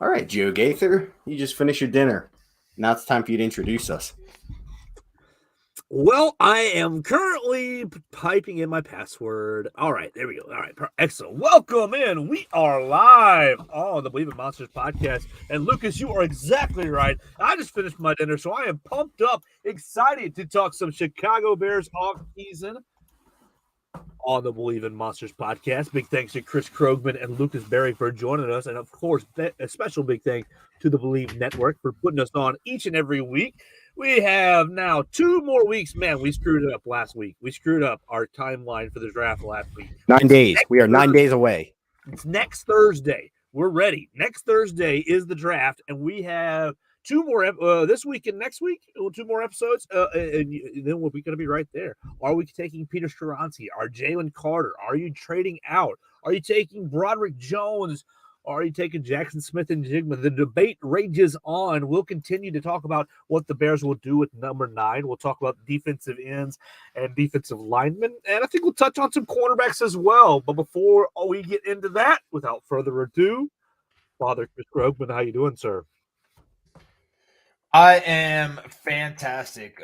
All right, Joe Gaither, you just finished your dinner. Now it's time for you to introduce us. Well, I am currently typing in my password. All right, there we go. All right, excellent. Welcome in. We are live on the Believe in Monsters podcast. And Lucas, you are exactly right. I just finished my dinner, so I am pumped up, excited to talk some Chicago Bears off season on the Believe in Monsters podcast. Big thanks to Chris Krogman and Lucas Berry for joining us. And of course, a special big thanks to the Believe Network for putting us on each and every week. We have now 2 more weeks. Man, we screwed it up last week. We screwed up our timeline for the draft last week. 9 days. We are 9 days away. It's next Thursday. We're ready. Next Thursday is the draft, and we have 2 more this week and next week. 2 more episodes, and then we're going to be right there. Are we taking Peter Skoronsky? Are Jalen Carter? Are you trading out? Are you taking Broderick Jones? Are you taking Jackson Smith and Jigma? The debate rages on. We'll continue to talk about what the Bears will do with number 9. We'll talk about defensive ends and defensive linemen. And I think we'll touch on some cornerbacks as well. But before we get into that, without further ado, Father Chris Krogman, how you doing, sir? I am fantastic.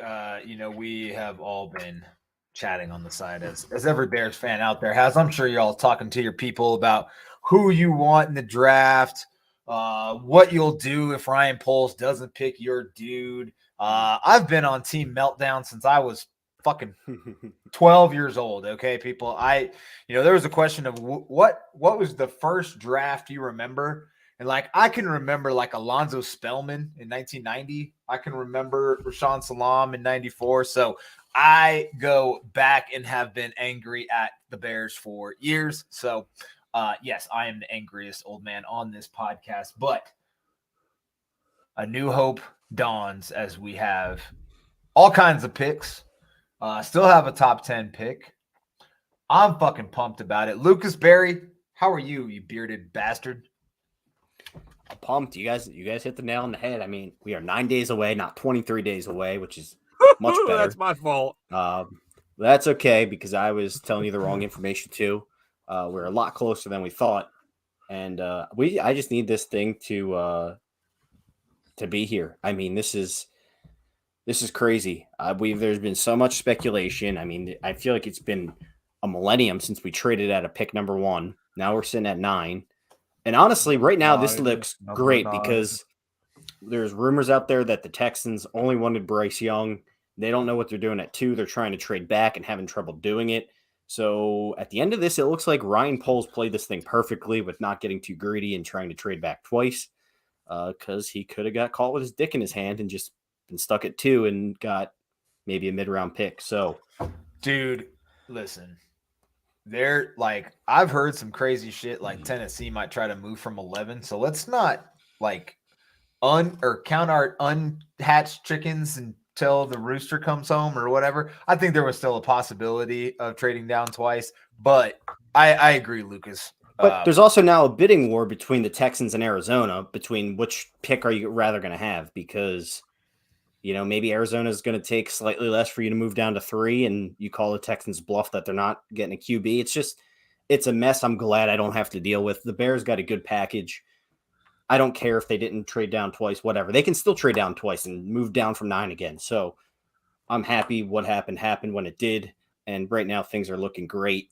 We have all been chatting on the side as every Bears fan out there has. I'm sure you're all talking to your people about who you want in the draft, what you'll do if Ryan Poles doesn't pick your dude. I've been on Team Meltdown since I was fucking 12 years old. Okay, people. There was a question of what was the first draft you remember? And I can remember Alonzo Spellman in 1990. I can remember Rashawn Salam in 94. So I go back and have been angry at the Bears for years. So yes, I am the angriest old man on this podcast, but a new hope dawns as we have all kinds of picks. Still have a top 10 pick. I'm fucking pumped about it. Lucas Berry, how are you, you bearded bastard? I'm pumped. You guys hit the nail on the head. I mean, we are 9 days away, not 23 days away, which is much better. That's my fault. That's okay because I was telling you the wrong information too. We're a lot closer than we thought, and I just need this thing to be here. I mean, this is crazy. There's been so much speculation. I mean, I feel like it's been a millennium since we traded at a pick number 1. Now we're sitting at 9. And honestly, right now, this looks great because there's rumors out there that the Texans only wanted Bryce Young. They don't know what they're doing at 2. They're trying to trade back and having trouble doing it. So at the end of this, it looks like Ryan Poles played this thing perfectly with not getting too greedy and trying to trade back twice because he could have got caught with his dick in his hand and just been stuck at 2 and got maybe a mid-round pick. So, dude, listen. I've heard some crazy shit Tennessee might try to move from 11. So let's not count our unhatched chickens until the rooster comes home or whatever. I think there was still a possibility of trading down twice, but I agree, Lucas. But there's also now a bidding war between the Texans and Arizona between which pick are you rather going to have because maybe Arizona is going to take slightly less for you to move down to 3 and you call the Texans bluff that they're not getting a QB. It's a mess. I'm glad I don't have to deal with. The Bears got a good package. I don't care if they didn't trade down twice, whatever. They can still trade down twice and move down from 9 again. So I'm happy what happened when it did. And right now things are looking great.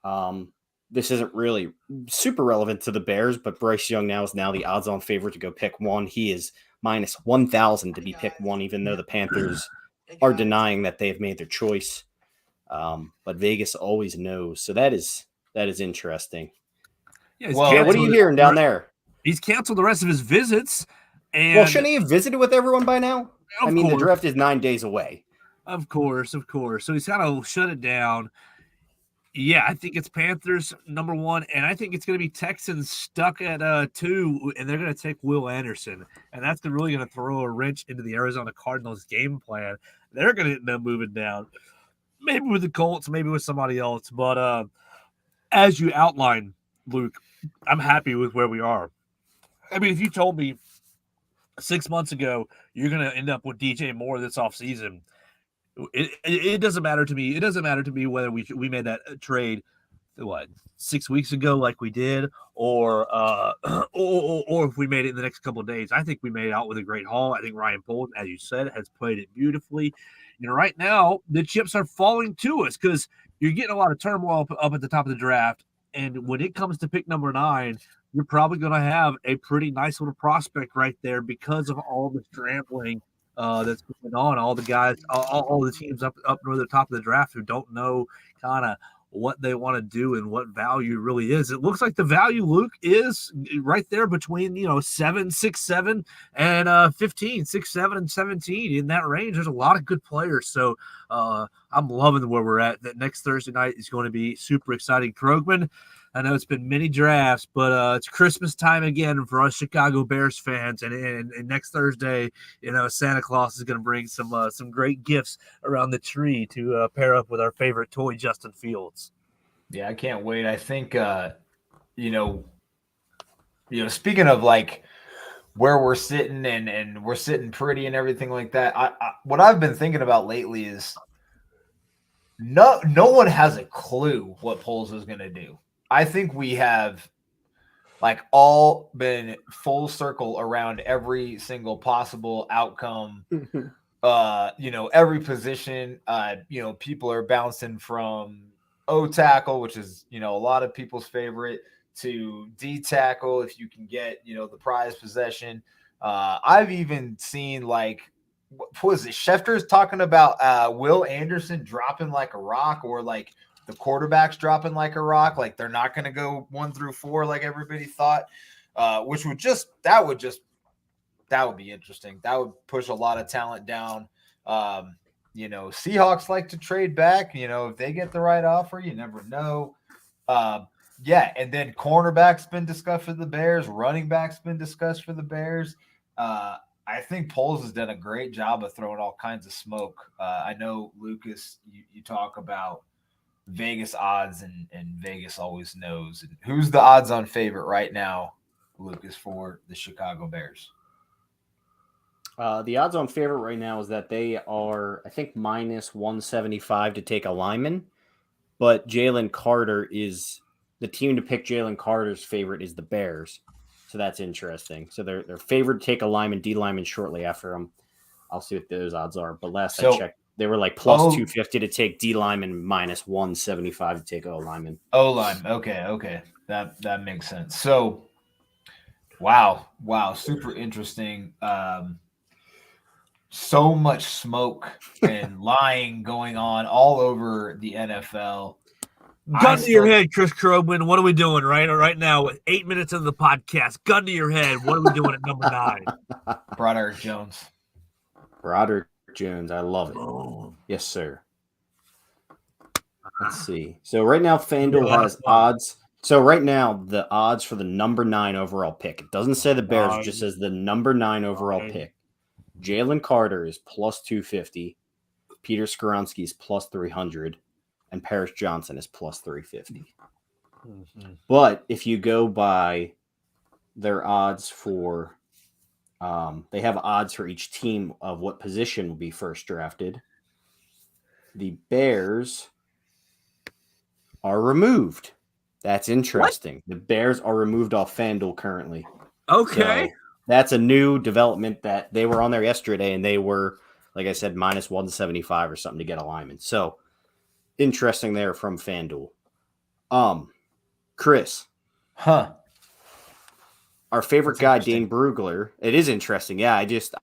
This isn't really super relevant to the Bears, but Bryce Young is now the odds-on favorite to go pick 1. He is minus 1,000 to be picked 1, even though the Panthers are denying that they've made their choice. But Vegas always knows. So that is interesting. Yeah, what are you hearing down there? He's canceled the rest of his visits. And well, shouldn't he have visited with everyone by now? The draft is 9 days away. Of course. So he's kind of shut it down. Yeah, I think it's Panthers number 1, and I think it's going to be Texans stuck at 2, and they're going to take Will Anderson, and that's really going to throw a wrench into the Arizona Cardinals game plan. They're going to end up moving down, maybe with the Colts, maybe with somebody else. But as you outlined, Luke, I'm happy with where we are. I mean, if you told me 6 months ago you're going to end up with DJ Moore this offseason, it doesn't matter to me. It doesn't matter to me whether we made that trade what 6 weeks ago, like we did, or or if we made it in the next couple of days. I think we made out with a great haul. I think Ryan Poles, as you said, has played it beautifully. And right now, the chips are falling to us because you're getting a lot of turmoil up at the top of the draft. And when it comes to pick number 9, you're probably going to have a pretty nice little prospect right there because of all the scrambling that's going on. All the guys, all the teams up near the top of the draft who don't know kind of what they want to do and what value really is. It looks like the value, Luke, is right there between 7, 6, 7 and 15, 6, 7, and 17 in that range. There's a lot of good players. So I'm loving where we're at. That next Thursday night is going to be super exciting. Krogman, I know it's been many drafts, but it's Christmas time again for us Chicago Bears fans. And next Thursday, Santa Claus is going to bring some great gifts around the tree to pair up with our favorite toy, Justin Fields. Yeah, I can't wait. I think, speaking of like where we're sitting and we're sitting pretty and everything like that, what I've been thinking about lately is no one has a clue what Poles is going to do. I think we have like all been full circle around every single possible outcome. Every position, people are bouncing from O tackle, which is, a lot of people's favorite, to D tackle if you can get, the prize possession. I've even seen like, what was it? Schefter's talking about Will Anderson dropping like a rock, or like the quarterback's dropping like a rock. Like they're not going to go 1 through 4 like everybody thought, which would that would be interesting. That would push a lot of talent down. Seahawks like to trade back. If they get the right offer, you never know. And then cornerback's been discussed for the Bears. Running back's been discussed for the Bears. I think Poles has done a great job of throwing all kinds of smoke. I know, Lucas, you talk about Vegas odds, and Vegas always knows. And who's the odds-on favorite right now, Lucas, for the Chicago Bears? The odds-on favorite right now is that they are, I think, minus 175 to take a lineman, but Jalen Carter is the team to pick. Jalen Carter's favorite is the Bears, so that's interesting. So they're favored to take a lineman, D lineman shortly after them. I'll see what those odds are, but I checked, they were like plus 250 to take D lineman, minus 175 to take O lineman. O line, okay, that makes sense. So, wow, super interesting. So much smoke and lying going on all over the NFL. Gun to your head, Chris Krogman. What are we doing right now? 8 minutes into the podcast. Gun to your head. What are we doing at number 9? Broderick Jones. Broderick Jones. I love it. Oh. Yes, sir. Let's see. So right now, FanDuel has odds. So right now, the odds for the number 9 overall pick. It doesn't say the Bears. It just says the number 9 overall pick. Jalen Carter is plus 250. Peter Skoronski is plus 300. And Paris Johnson is plus 350. Mm-hmm. But if you go by their odds for, they have odds for each team of what position will be first drafted. The Bears are removed. That's interesting. What? The Bears are removed off FanDuel currently. Okay. So that's a new development that they were on there yesterday, and they were, like I said, minus 175 or something to get a lineman. So interesting there from FanDuel. Chris. Huh. Our favorite guy, Dane Brugler. It is interesting. Yeah, I just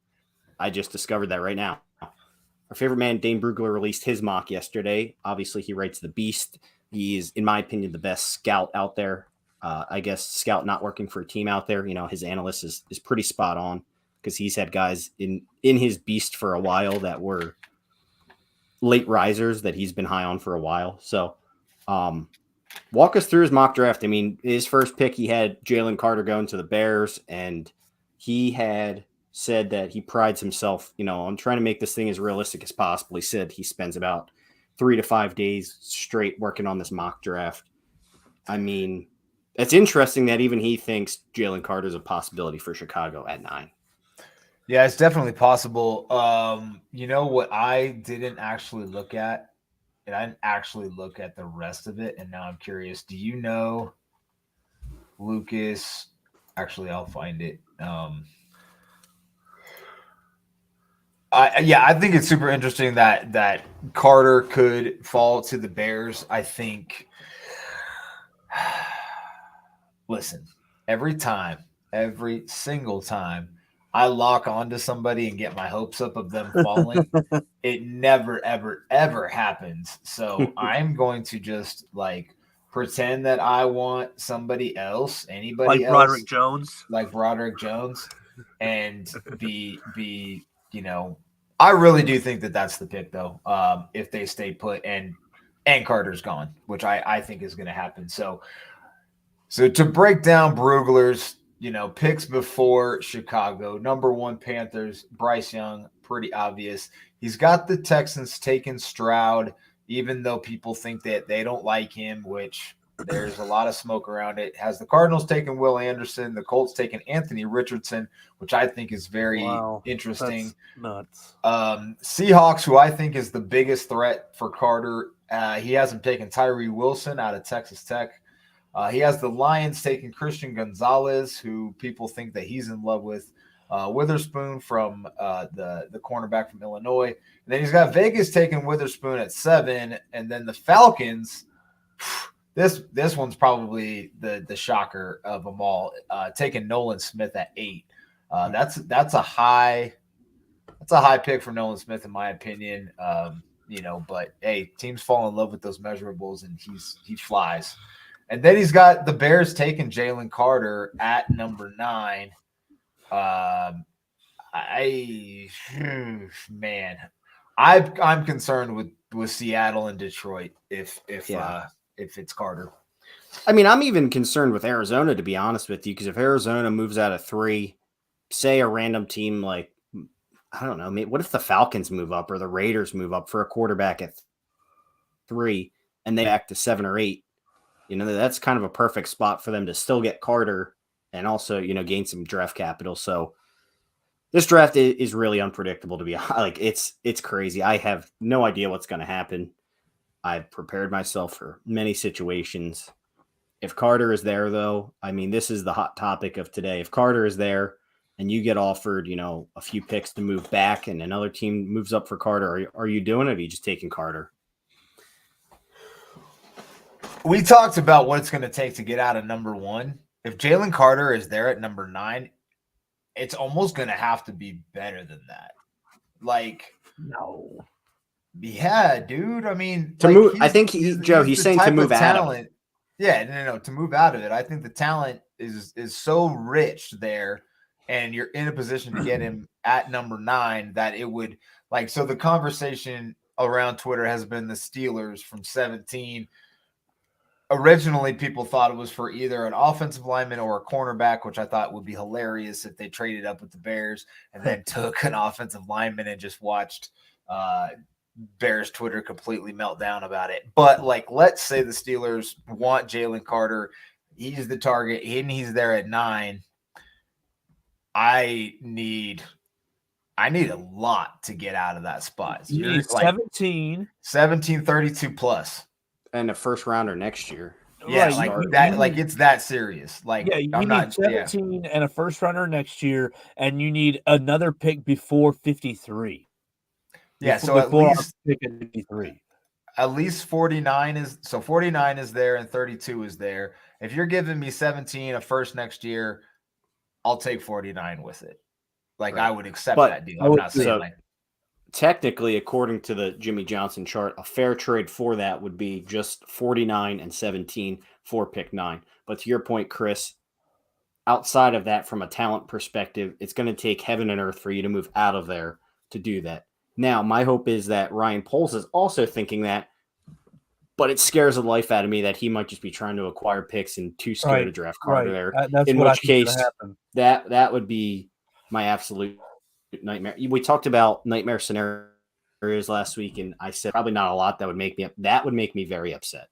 discovered that right now. Our favorite man, Dane Brugler, released his mock yesterday. Obviously, he writes The Beast. He is, in my opinion, the best scout out there. I guess scout not working for a team out there. His analyst is pretty spot on because he's had guys in his Beast for a while that were late risers that he's been high on for a while. So walk us through his mock draft. I mean, his first pick, he had Jalen Carter going to the Bears, and he had said that he prides himself, on trying to make this thing as realistic as possible. He said he spends about 3 to 5 days straight working on this mock draft. I mean, it's interesting that even he thinks Jalen Carter is a possibility for Chicago at 9. Yeah, it's definitely possible. What I didn't actually look at and I didn't actually look at the rest of it. And now I'm curious. Do you know Lucas? Actually, I'll find it. I think it's super interesting that Carter could fall to the Bears. I think. Listen, every single time I lock onto somebody and get my hopes up of them falling, it never, ever, ever happens. So I'm going to just like pretend that I want somebody else, anybody else, like Broderick Jones, and be I really do think that that's the pick though. If they stay put and Carter's gone, which I think is going to happen. So to break down Brugler's, picks before Chicago, number 1 Panthers, Bryce Young, pretty obvious. He's got the Texans taking Stroud, even though people think that they don't like him, which there's a lot of smoke around it. Has the Cardinals taking Will Anderson, the Colts taking Anthony Richardson, which I think is very interesting. That's nuts. Seahawks, who I think is the biggest threat for Carter, he has him taking Tyree Wilson out of Texas Tech. He has the Lions taking Christian Gonzalez, who people think that he's in love with. Witherspoon from the cornerback from Illinois. And then he's got Vegas taking Witherspoon at 7. And then the Falcons, this one's probably the shocker of them all, taking Nolan Smith at 8. That's a high pick for Nolan Smith, in my opinion. But hey, teams fall in love with those measurables, and he flies. And then he's got the Bears taking Jalen Carter at number 9. I'm concerned with Seattle and Detroit if it's Carter. I mean, I'm even concerned with Arizona, to be honest with you, because if Arizona moves out of 3, say a random team like, I don't know, what if the Falcons move up or the Raiders move up for a quarterback at 3 and they back to 7 or 8? That's kind of a perfect spot for them to still get Carter and also, gain some draft capital. So this draft is really unpredictable, to be honest. It's crazy. I have no idea what's going to happen. I've prepared myself for many situations. If Carter is there, though, I mean, this is the hot topic of today. If Carter is there and you get offered, a few picks to move back and another team moves up for Carter, are you doing it, or are you just taking Carter? We talked about what it's going to take to get out of number 1. If Jalen Carter is there at number 9, it's almost going to have to be better than that. No. Yeah, dude. I mean, to move. I think he's saying to move out of it. Yeah, no, to move out of it. I think the talent is so rich there, and you're in a position to get him at number 9 that it would so the conversation around Twitter has been the Steelers from 17. Originally, people thought it was for either an offensive lineman or a cornerback, which I thought would be hilarious if they traded up with the Bears and then took an offensive lineman and just watched Bears Twitter completely melt down about it. But let's say the Steelers want Jalen Carter. He's the target, and he's there at 9. I need a lot to get out of that spot. You need 17, 32 plus. And a first rounder next year. Yeah, it's that serious. You need 17 and a first rounder next year, and you need another pick before 53. Yeah, so at least pick at 53. At least 49 is there and 32 is there. If you're giving me 17, a first next year, I'll take 49 with it. Right. I would accept that deal. I'm not saying technically, according to the Jimmy Johnson chart, a fair trade for that would be just 49 and 17 for pick 9. But to your point, Chris, outside of that, from a talent perspective, it's going to take heaven and earth for you to move out of there to do that. Now, my hope is that Ryan Poles is also thinking that, but it scares the life out of me that he might just be trying to acquire picks and too scared to draft Carter there. That's in which case, that would be my absolute nightmare. We talked about nightmare scenarios last week, and I said probably not a lot that would make me very upset.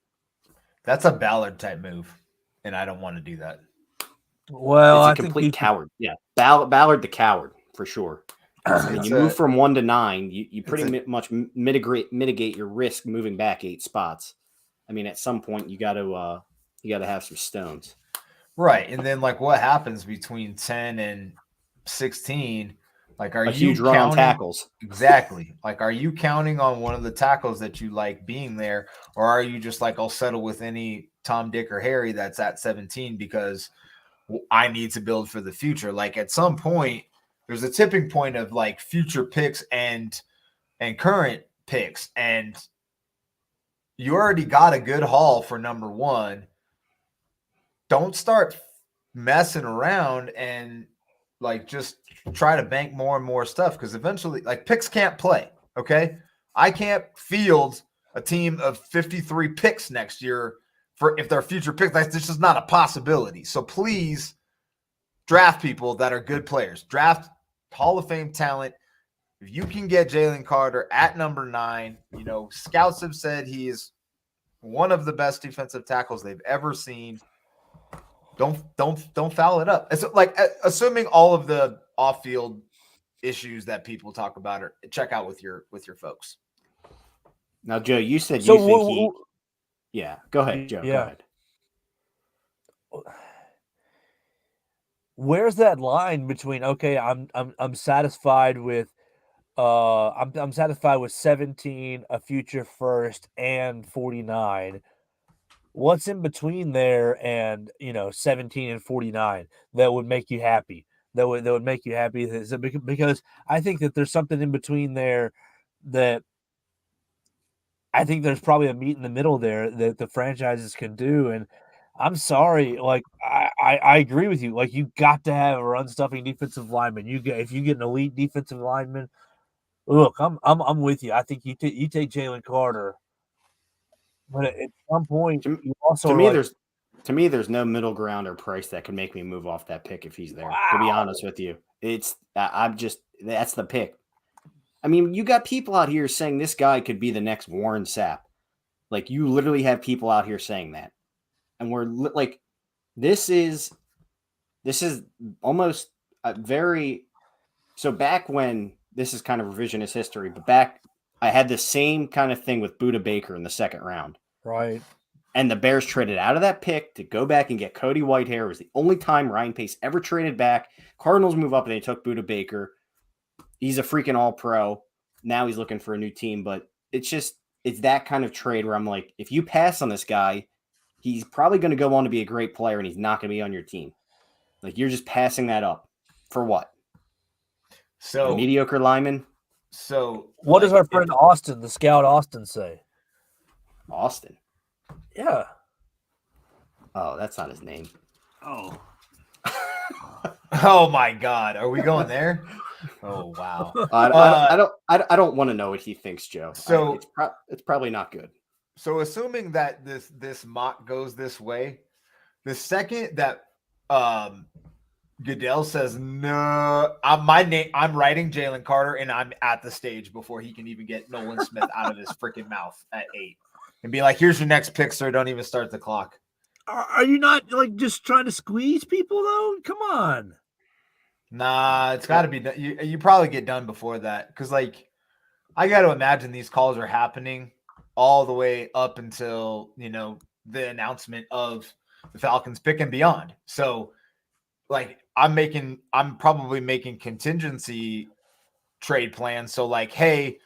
That's a Ballard type move, and I don't want to do that. Well, it's a complete coward. Yeah, Ballard the coward for sure. I mean, It's you move from 1 to 9, you pretty much mitigate your risk moving back 8 spots. I mean, at some point you got to have some stones. right. And then like what happens between 10 and 16? Like, are A you huge run on counting tackles. exactly? Like, are you counting on one of the tackles that you like being there, or are you just like, I'll settle with any Tom, Dick, or Harry that's at 17 because I need to build for the future? Like, at some point, there's a tipping point of like future picks and current picks, and you already got a good haul for number one. Don't start messing around and like just try to bank more and more stuff, because eventually like picks can't play. Okay. I can't field a team of 53 picks next year for if they're future picks. That's just not a possibility. So please draft people that are good players. Draft Hall of Fame talent. If you can get Jalen Carter at number 9, scouts have said he is one of the best defensive tackles they've ever seen. Don't foul it up. It's like assuming all of the off-field issues that people talk about are check out with your folks. Now, Joe, you said So you think he. Yeah, go ahead, Joe. Go ahead. Where's that line between okay, I'm satisfied with I'm satisfied with 17, a future first, and 49. What's in between there and 17 and 49 that would make you happy? That would make you happy because I think that there's something in between there that I think there's probably a meet in the middle there that the franchises can do. And I'm sorry, like I agree with you. Like you got to have a run stuffing defensive lineman. If you get an elite defensive lineman, look, I'm with you. I think you take Jalen Carter. But at some point, you also to me, there's no middle ground or price that can make me move off that pick if he's there. Wow. To be honest with you, that's the pick. I mean, you got people out here saying this guy could be the next Warren Sapp. Like you literally have people out here saying that, and we're like, this is almost a very. So back when this is kind of revisionist history, but back. I had the same kind of thing with Budda Baker in the second round. Right. And the Bears traded out of that pick to go back and get Cody Whitehair. It was the only time Ryan Pace ever traded back. Cardinals move up and they took Budda Baker. He's a freaking all-pro. Now he's looking for a new team. But it's that kind of trade where I'm like, if you pass on this guy, he's probably going to go on to be a great player and he's not going to be on your team. Like you're just passing that up. For what? So a mediocre lineman? So what does our friend Austin, the scout Austin, say? Austin? Yeah. Oh, that's not his name. Oh. Oh my God. Are we going there? Oh wow. I don't want to know what he thinks, Joe. So it's probably not good. So assuming that this mock goes this way, the second that Goodell says no, I'm writing Jalen Carter, and I'm at the stage before he can even get Nolan Smith out of his freaking mouth at 8, and be like, "Here's your next pick, sir. Don't even start the clock." Are you not like just trying to squeeze people though? Come on. Nah, it's got to be done. You probably get done before that, because like I got to imagine these calls are happening all the way up until the announcement of the Falcons pick and beyond. So. Like I'm probably making contingency trade plans. So like, hey,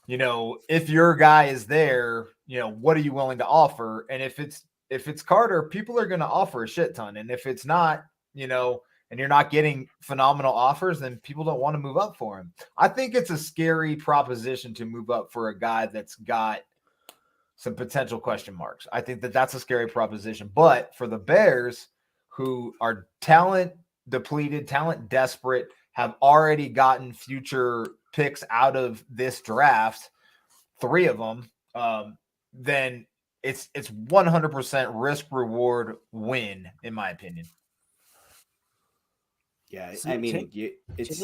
if your guy is there, what are you willing to offer? And if it's Carter, people are going to offer a shit ton. And if it's not, and you're not getting phenomenal offers, then people don't want to move up for him. I think it's a scary proposition to move up for a guy that's got some potential question marks. I think that's a scary proposition. But for the Bears, who are talent depleted, talent desperate, have already gotten future picks out of this draft, 3 of them, then it's 100% risk reward win, in my opinion. Yeah, I mean, it's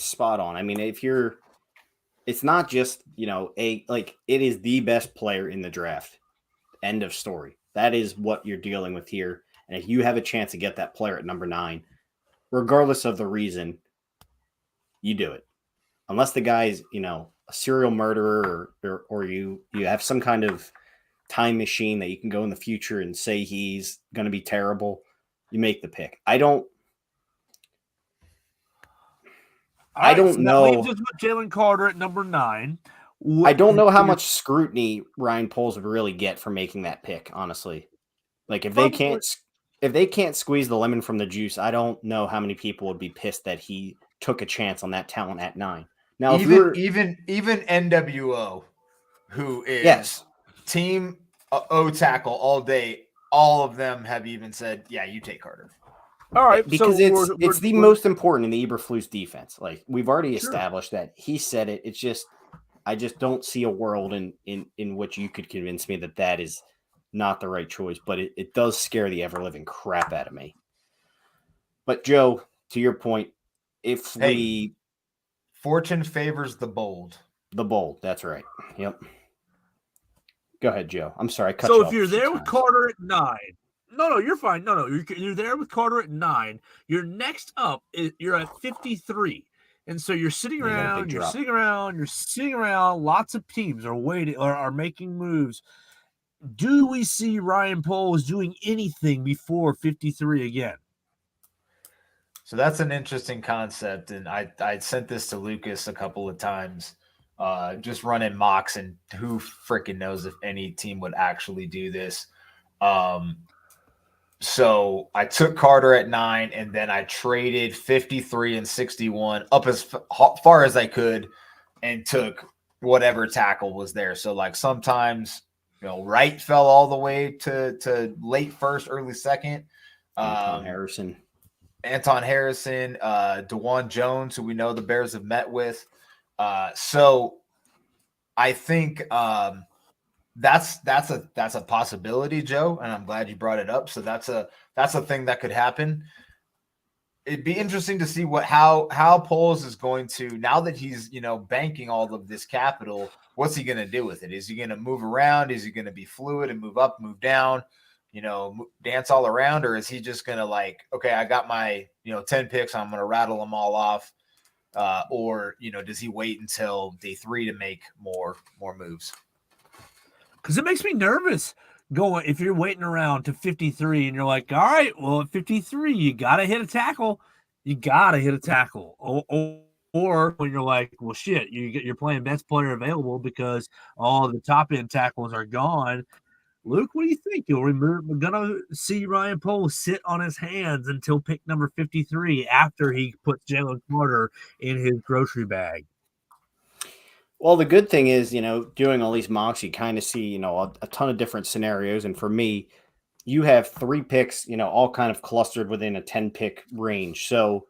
spot on. I mean, it's not just it is the best player in the draft. End of story. That is what you're dealing with here. And if you have a chance to get that player at number 9, regardless of the reason, you do it. Unless the guy's, a serial murderer or you have some kind of time machine that you can go in the future and say he's going to be terrible, you make the pick. I don't So that know. leaves us with Jalen Carter at number 9. I don't know how much scrutiny Ryan Poles would really get for making that pick, honestly. Like if they can't squeeze the lemon from the juice, I don't know how many people would be pissed that he took a chance on that talent at 9. Now, even NWO, who is team O tackle all day, all of them have even said, "Yeah, you take Carter." All right, because it's the most important in the Eberflus defense. Like we've already established that. He said it. It's just I just don't see a world in which you could convince me that is not the right choice. But it does scare the ever living crap out of me. But Joe, to your point, fortune favors the bold. The bold, that's right. Yep. Go ahead, Joe. I'm sorry. So if you're there with Carter at 9. No, you're fine. No, you're there with Carter at 9. You're next up. You're at 53, and so you're sitting around. You're sitting around. Lots of teams are waiting or are making moves. Do we see Ryan Poles doing anything before 53 again? So that's an interesting concept, and I sent this to Lucas a couple of times, just running mocks, and who freaking knows if any team would actually do this. So I took Carter at 9, and then I traded 53 and 61 up as far as I could and took whatever tackle was there. So like sometimes, Wright fell all the way to late first, early second. Anton Harrison, DeJuan Jones, who we know the Bears have met with. So I think that's a possibility, Joe, and I'm glad you brought it up. So that's a thing that could happen. It'd be interesting to see how Poles is going to, now that he's banking all of this capital, what's he going to do with it? Is he going to move around? Is he going to be fluid and move up, move down, dance all around, or is he just going to okay, I got my 10 picks, I'm going to rattle them all off, or does he wait until day 3 to make more moves? Because it makes me nervous going if you're waiting around to 53 and you're like, all right, well, at 53, you got to hit a tackle. Or when you're like, well, shit, you're playing best player available because all of the top end tackles are gone. Luke, what do you think? We're going to see Ryan Poles sit on his hands until pick number 53 after he puts Jalen Carter in his grocery bag. Well, the good thing is, doing all these mocks, you kind of see, a ton of different scenarios. And for me, you have 3 picks, all kind of clustered within a 10-pick range. So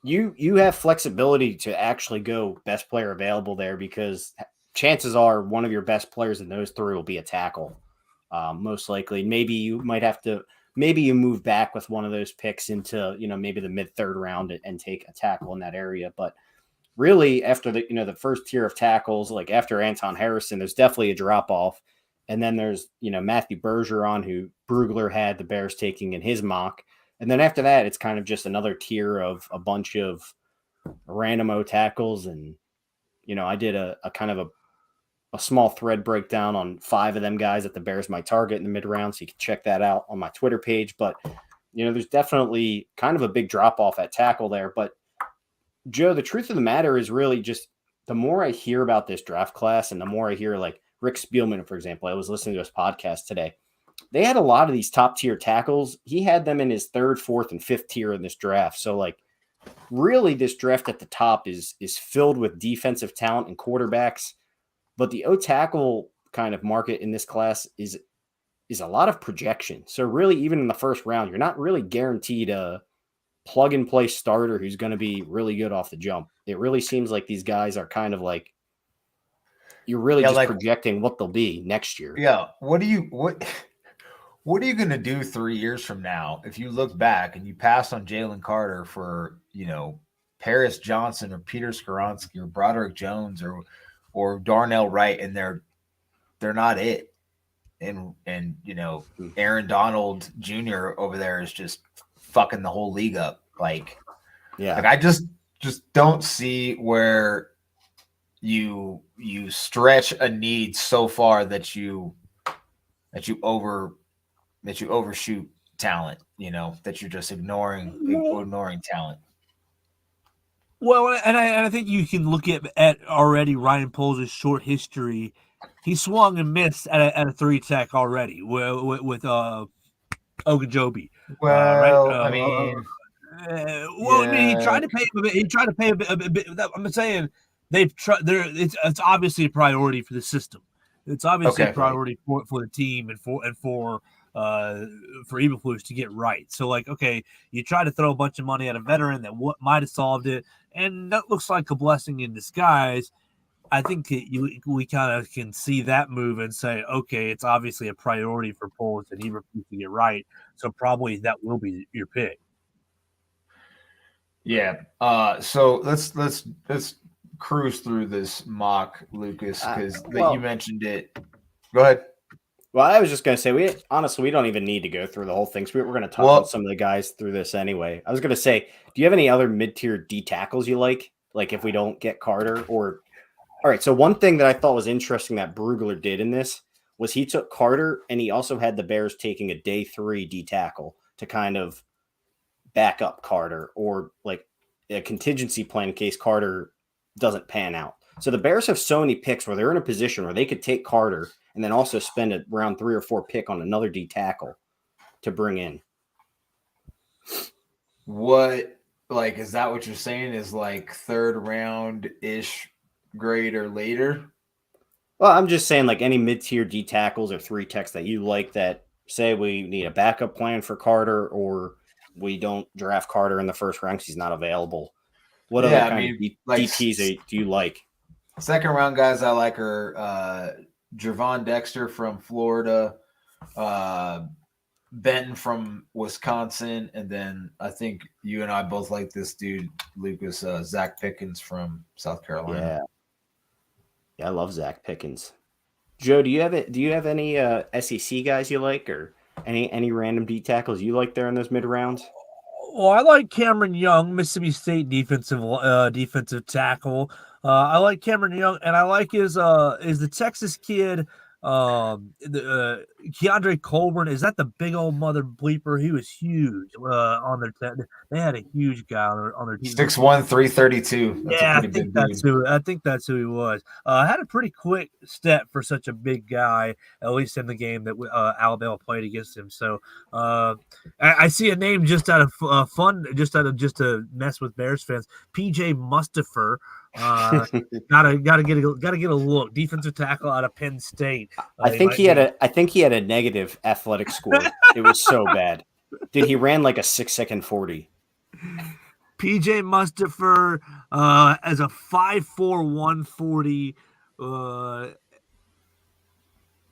you have flexibility to actually go best player available there because chances are one of your best players in those 3 will be a tackle, most likely. Maybe you might have to you move back with one of those picks into, maybe the mid-3rd round and take a tackle in that area. But really, after the first tier of tackles, like after Anton Harrison, there's definitely a drop off, and then there's Matthew Bergeron, who Brugler had the Bears taking in his mock, and then after that, it's kind of just another tier of a bunch of random O tackles, and I did a kind of a small thread breakdown on 5 of them guys that the Bears might target in the mid round, so you can check that out on my Twitter page. But there's definitely kind of a big drop off at tackle there, but Joe, the truth of the matter is really just the more I hear about this draft class and the more I hear like Rick Spielman, for example, I was listening to his podcast today. They had a lot of these top tier tackles. He had them in his 3rd, 4th, and 5th tier in this draft. So like really this draft at the top is filled with defensive talent and quarterbacks. But the O tackle kind of market in this class is a lot of projection. So really, even in the first round, you're not really guaranteed a plug and play starter who's going to be really good off the jump. It really seems like these guys are kind of like you're really just projecting what they'll be next year. Yeah. What are you going to do 3 years from now if you look back and you pass on Jalen Carter for Paris Johnson or Peter Skoronski or Broderick Jones or Darnell Wright, and they're not it, and Aaron Donald Jr. over there is just fucking the whole league up. I just just don't see where you stretch a need so far that you overshoot talent, that you're just ignoring talent. Well, and I think you can look at already Ryan Poles' short history. He swung and missed at a 3-tech already with Ogunjobi, right? Well, I mean, Well, I mean, he yeah, tried to pay him a bit. He tried to pay a bit. I'm saying they've tried. It's obviously a priority for the system. It's obviously okay, a priority for the team and for Eberflus to get right. So, like, okay, you try to throw a bunch of money at a veteran that might have solved it, and that looks like a blessing in disguise. I think we kind of can see that move and say, okay, it's obviously a priority for Poles and Eberflus to get right. So probably that will be your pick. yeah. So let's cruise through this mock, Lucas, because you mentioned it. Go ahead. Well, I was just going to say, we don't even need to go through the whole thing. So we're going to touch on some of the guys through this anyway. I was going to say, do you have any other mid-tier D tackles you like? Like if we don't get Carter or – all right, so one thing that I thought was interesting that Brugler did in this was he took Carter and he also had the Bears taking a day 3 D tackle to kind of back up Carter or like a contingency plan in case Carter doesn't pan out. So the Bears have so many picks where they're in a position where they could take Carter and then also spend a round 3 or 4 pick on another D tackle to bring in. What, like, is that what you're saying is like 3rd round-ish grade or later? Well, I'm just saying like any mid-tier D tackles or 3 techs that you like that say we need a backup plan for Carter or we don't draft Carter in the first round because he's not available. What other kind of DTs do you like? 2nd round guys I like are Gervon Dexter from Florida, Benton from Wisconsin, and then I think you and I both like this dude, Lucas, Zach Pickens from South Carolina. Yeah, I love Zach Pickens. Joe, do you have any SEC guys you like, or any random D tackles you like there in those mid rounds? Well, I like Cameron Young, Mississippi State defensive tackle. I like Cameron Young, and I like is the Texas kid, Keandre Colburn. Is that the big old mother bleeper? He was huge on their they had a huge guy on their team. 6'1", 332. That's yeah, a pretty big dude. I think that's who he was. Had a pretty quick step for such a big guy, at least in the game that Alabama played against him. So I see a name just out of fun, just to mess with Bears fans. PJ Mustipher. Gotta get a look. Defensive tackle out of Penn State. I think he had a negative athletic score. It was so bad. Dude, he ran like a 6-second 40. PJ Mustipher as a 5'4", 140.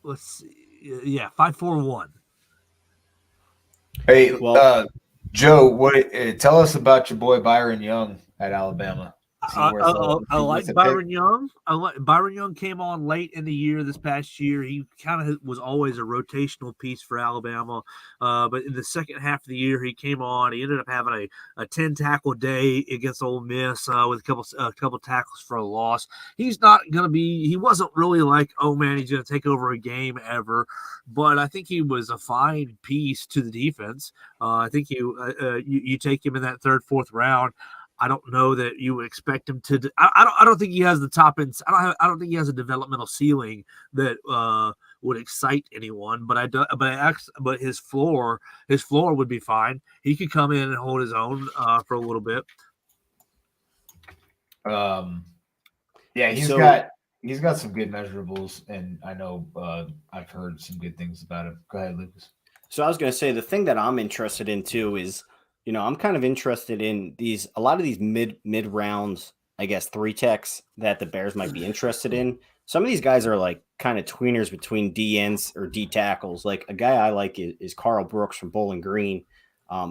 Let's see. Yeah, 5'4", Hey, Joe, tell us about your boy Byron Young at Alabama. I like Byron Young. Byron Young came on late in the year this past year. He kind of was always a rotational piece for Alabama. But in the second half of the year, he came on. He ended up having a 10 tackle day against Ole Miss with a couple tackles for a loss. He's not going to be – he wasn't really like, oh, man, he's going to take over a game ever. But I think he was a fine piece to the defense. I think you take him in that 3rd, 4th round. I don't know that you would expect him to. I don't think he has the top end. I don't think he has a developmental ceiling that would excite anyone. But his floor would be fine. He could come in and hold his own for a little bit. Yeah, he's got some good measurables, and I know I've heard some good things about him. Go ahead, Lucas. So I was going to say the thing that I'm interested in too is, I'm kind of interested in a lot of these mid rounds, I guess, 3 techs that the Bears might be interested in. Some of these guys are like kind of tweeners between D ends or D tackles. Like a guy I like is Carl Brooks from Bowling Green.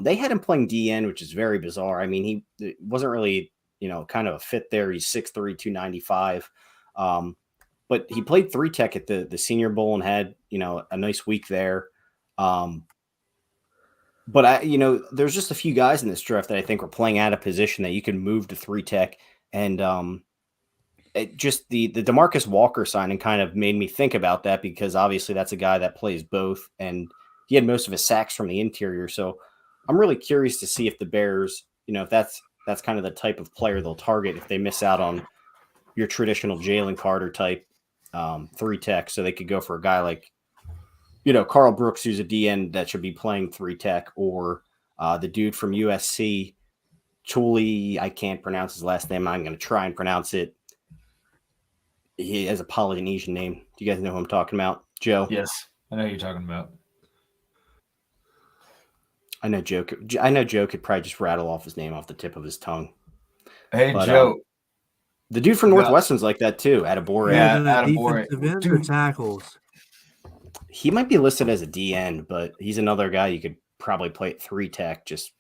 They had him playing D end, which is very bizarre. I mean, he wasn't really, kind of a fit there. He's 6'3", 295. But he played 3 tech at the Senior Bowl and had, a nice week there. But there's just a few guys in this draft that I think are playing out of position that you can move to 3 tech. And it just the DeMarcus Walker signing kind of made me think about that, because obviously that's a guy that plays both, and he had most of his sacks from the interior. So I'm really curious to see if the Bears, if that's kind of the type of player they'll target if they miss out on your traditional Jalen Carter type 3 tech. So they could go for a guy like, Carl Brooks, who's a DN that should be playing 3 tech, or the dude from USC, Chuli. I can't pronounce his last name. I'm going to try and pronounce it. He has a Polynesian name. Do you guys know who I'm talking about? Joe? Yes, I know who you're talking about. I know Joe could probably just rattle off his name off the tip of his tongue. Hey, but, Joe. The dude from Northwestern's like that too. Adebawore. Yeah, Adebawore. Defensive ends or tackles? He might be listed as a DN, but he's another guy you could probably play at 3 tech just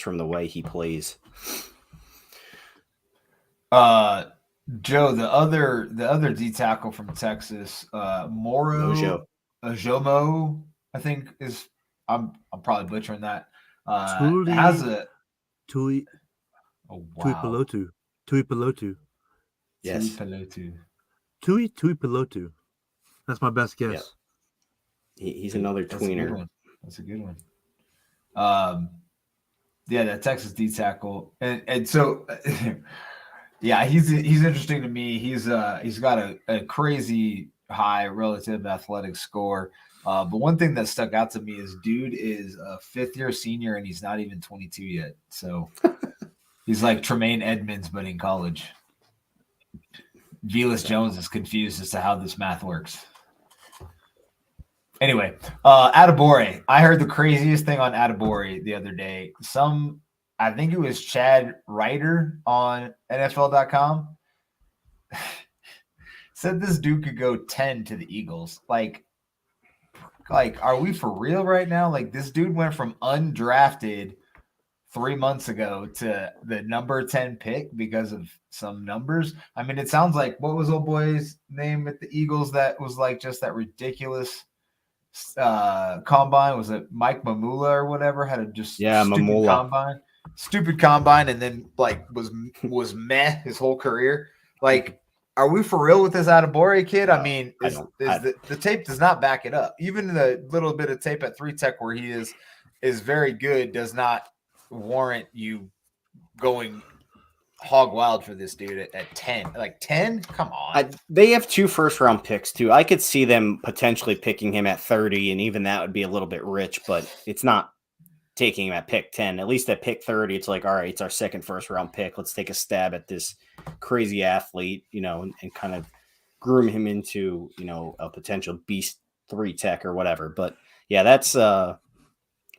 from the way he plays. Joe, the other D tackle from Texas, Moro Ajomo, I think is. I'm probably butchering that. Has a Tui. Oh wow. Tui Pelotu. Yes. Tui Pelotu. That's my best guess. Yep. He's another tweener. That's a good one. Yeah, that Texas D tackle, and so, yeah, he's interesting to me. He's got a crazy high relative athletic score. But one thing that stuck out to me is dude is a 5th-year senior and he's not even 22 yet. So he's like Tremaine Edmonds, but in college. Velus Jones is confused as to how this math works. Anyway, Adebawore. I heard the craziest thing on Adebawore the other day. I think it was Chad Ryder on NFL.com said this dude could go 10 to the Eagles. Like, are we for real right now? Like, this dude went from undrafted 3 months ago to the number 10 pick because of some numbers. I mean, it sounds like, what was old boy's name at the Eagles that was like just that ridiculous combine? Was it Mike Mamula or whatever? Had a just stupid combine, and then like was meh his whole career. Like, are we for real with this Adebawore kid? I mean, the tape does not back it up. Even the little bit of tape at 3 tech where he is very good does not warrant you going hog wild for this dude at 10. Like 10? Come on. They have 2 first-round picks too. I could see them potentially picking him at 30, and even that would be a little bit rich, but it's not taking him at pick 10. At least at pick 30, it's like, all right, it's our second first-round pick. Let's take a stab at this crazy athlete, and kind of groom him into, a potential beast 3 tech or whatever. But yeah, that's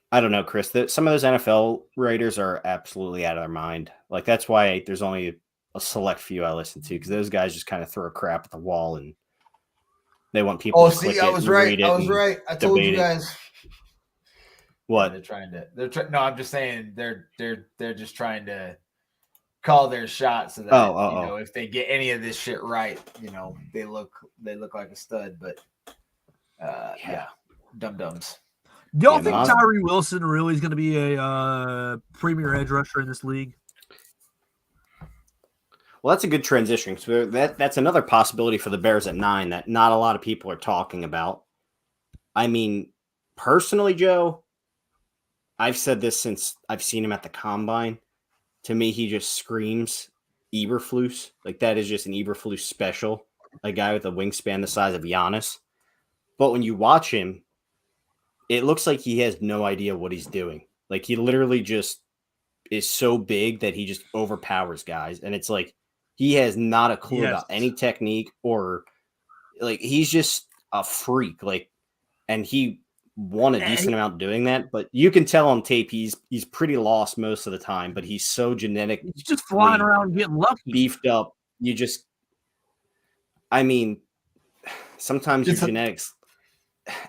I don't know, Chris. Some of those NFL writers are absolutely out of their mind. Like, that's why there's only a select few I listen to, because those guys just kind of throw crap at the wall and they want people to click it. I was right. I told you guys. What? No, I'm just saying they're just trying to call their shot so that if they get any of this shit right, they look like a stud. But yeah, dum-dums. Do y'all think Tyree Wilson really is going to be a premier edge rusher in this league? Well, that's a good transition. So that's another possibility for the Bears at 9 that not a lot of people are talking about. I mean, personally, Joe, I've said this since I've seen him at the combine. To me, he just screams Eberflus. Like, that is just an Eberflus special. A guy with a wingspan the size of Giannis. But when you watch him, it looks like he has no idea what he's doing. Like, he literally just is so big that he just overpowers guys. And it's like, he has not a clue about any technique, or like, he's just a freak. Like, and he won a decent amount doing that, but you can tell on tape he's pretty lost most of the time, but he's so genetic. He's just flying around getting lucky. Beefed up. Sometimes your genetics,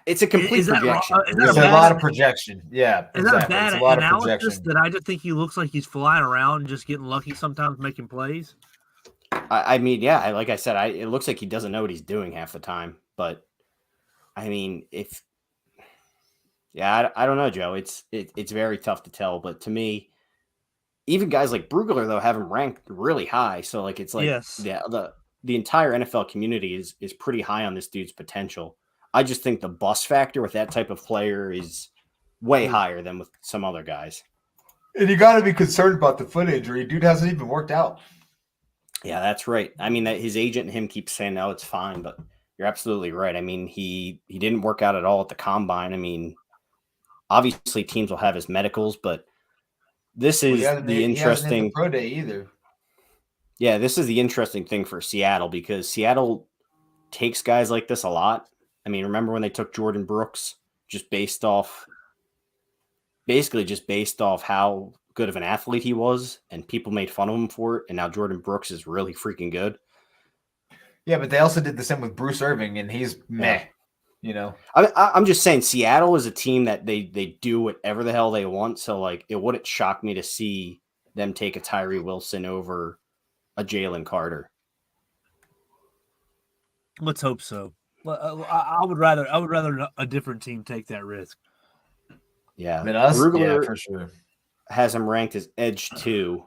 it's a complete projection. There's a lot of projection. Yeah. Is that a bad analysis that I just think he looks like he's flying around and just getting lucky sometimes making plays? I mean, yeah, like I said, it looks like he doesn't know what he's doing half the time, but I mean, Yeah, I don't know, Joe. It's very tough to tell, but to me, even guys like Brugler though have him ranked really high. So like it's like Yes. the entire NFL community is pretty high on this dude's potential. I just think the bust factor with that type of player is way higher than with some other guys. And you got to be concerned about the foot injury. Dude hasn't even worked out. Yeah, that's right. I mean, that his agent and him keep saying, "No, it's fine," but you're absolutely right. I mean, he didn't work out at all at the combine. I mean, obviously teams will have his medicals, but this is He hasn't the hit interesting the pro day either. Yeah, this is the interesting thing for Seattle because Seattle takes guys like this a lot. I mean, remember when they took Jordan Brooks just based off how good of an athlete he was, and people made fun of him for it, and now Jordan Brooks is really freaking good. Yeah, but they also did the same with Bruce Irving, and he's meh. You know, I'm just saying Seattle is a team that they do whatever the hell they want. So like, it wouldn't shock me to see them take a Tyree Wilson over a Jalen Carter. Let's hope so. I would rather a different team take that risk. Yeah, than us. Brugler Yeah, for sure. has him ranked as edge 2,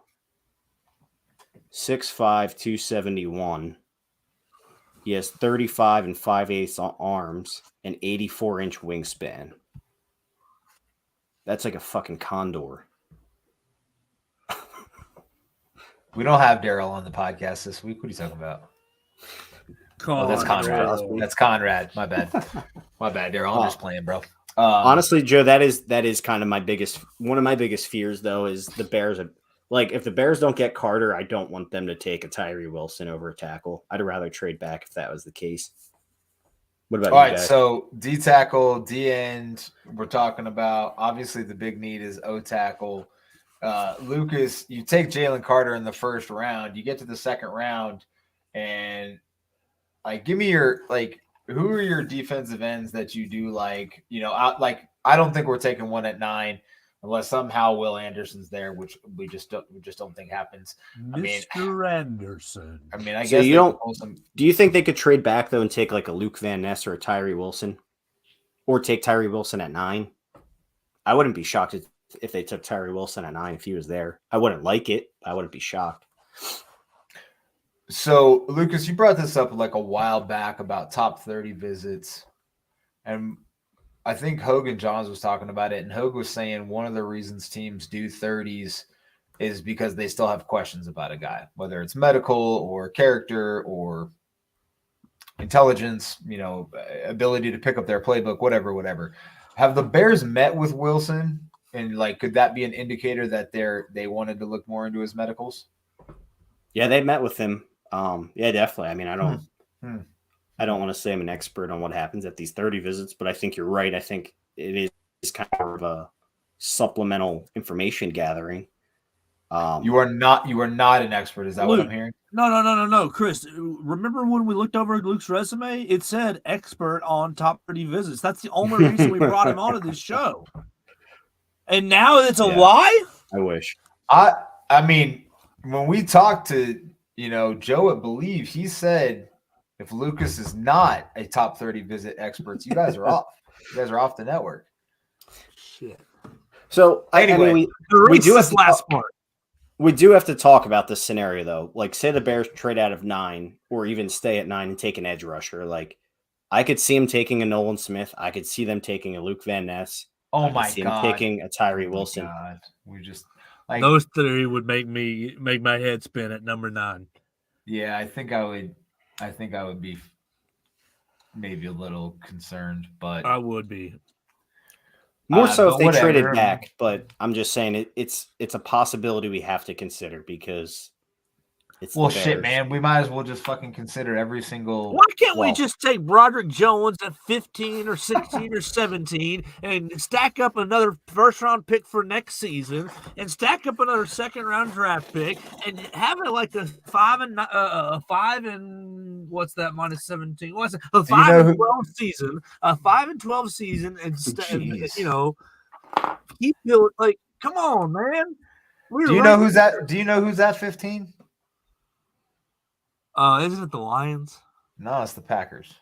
6'5", 271. He has 35 and 5/8 arms and 84-inch wingspan. That's like a fucking condor. We don't have Daryl on the podcast this week. What are you talking about? Oh, that's Conrad. That's Conrad. My bad. My bad, Daryl. I'm just playing, bro. Honestly, Joe, that is kind of one of my biggest fears, though, is the Bears. Like, if the Bears don't get Carter, I don't want them to take a Tyree Wilson over a tackle. I'd rather trade back if that was the case. What about all you right? guys? So D tackle, D end. We're talking about obviously the big need is O tackle. Lucas, you take Jalen Carter in the first round. You get to the second round, and like, give me your who are your defensive ends that you do like? You know, I don't think we're taking one at 9 unless somehow Will Anderson's there, which we just don't think happens. Mr. Anderson. I mean, I So guess you don't. Do you think they could trade back though and take like a Luke Van Ness or a Tyree Wilson, or take Tyree Wilson at 9? I wouldn't be shocked if they took Tyree Wilson at 9 if he was there. I wouldn't like it. I wouldn't be shocked. So, Lucas, you brought this up like a while back about top 30 visits. And I think Hogan Johns was talking about it. And Hogan was saying one of the reasons teams do 30s is because they still have questions about a guy, whether it's medical or character or intelligence, you know, ability to pick up their playbook, whatever. Have the Bears met with Wilson? And like, could that be an indicator that they wanted to look more into his medicals? Yeah, they met with him. Yeah, definitely. I mean, I don't want to say I'm an expert on what happens at these 30 visits, but I think you're right. I think it is kind of a supplemental information gathering. You are not an expert. Is that Luke, what I'm hearing? No, Chris. Remember when we looked over Luke's resume? It said expert on top 30 visits. That's the only reason we brought him onto this show. And now it's a lie? I wish. I mean, when we talked to Joe at Believe, he said if Lucas is not a top 30 visit expert, you guys are off. You guys are off the network. Shit. So anyway, I mean, we do have last part. We do have to talk about this scenario though. Like, say the Bears trade out of 9 or even stay at 9 and take an edge rusher. Like, I could see him taking a Nolan Smith. I could see them taking a Luke Van Ness. Oh I could see him taking a Tyree Wilson. God. We just those 3 would make my head spin at number 9. Yeah, I think I would be maybe a little concerned, but I would be. More so if they traded back, but I'm just saying it's a possibility we have to consider because it's shit, man. We might as well just fucking consider every single. Why can't we just take Broderick Jones at 15 or 16 or 17 and stack up another first round pick for next season and stack up another second round draft pick and have it like a 5 and what's that minus 17? What's it? A 5 and 12 season, a 5 and 12 season, and keep doing like, come on, man. Do you know who's that? Do you know who's at 15? Isn't it the Lions? No, it's the Packers.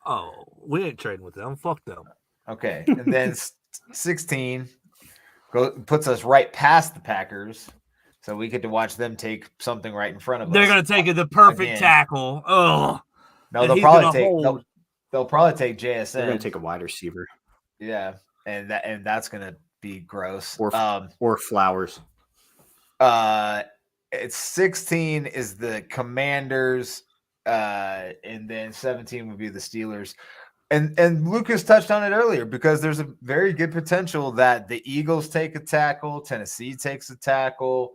Oh, we ain't trading with them. Fuck them. Okay, and then 16 puts us right past the Packers, so we get to watch them take something right in front of They're us. gonna take the perfect Again. tackle. Oh, No, and they'll he's probably gonna take hold. they'll probably take JSN. They're going to take a wide receiver Yeah, and that's gonna be gross. or Flowers. It's 16 is the Commanders, and then 17 would be the Steelers. And Lucas touched on it earlier because there's a very good potential that the Eagles take a tackle, Tennessee takes a tackle,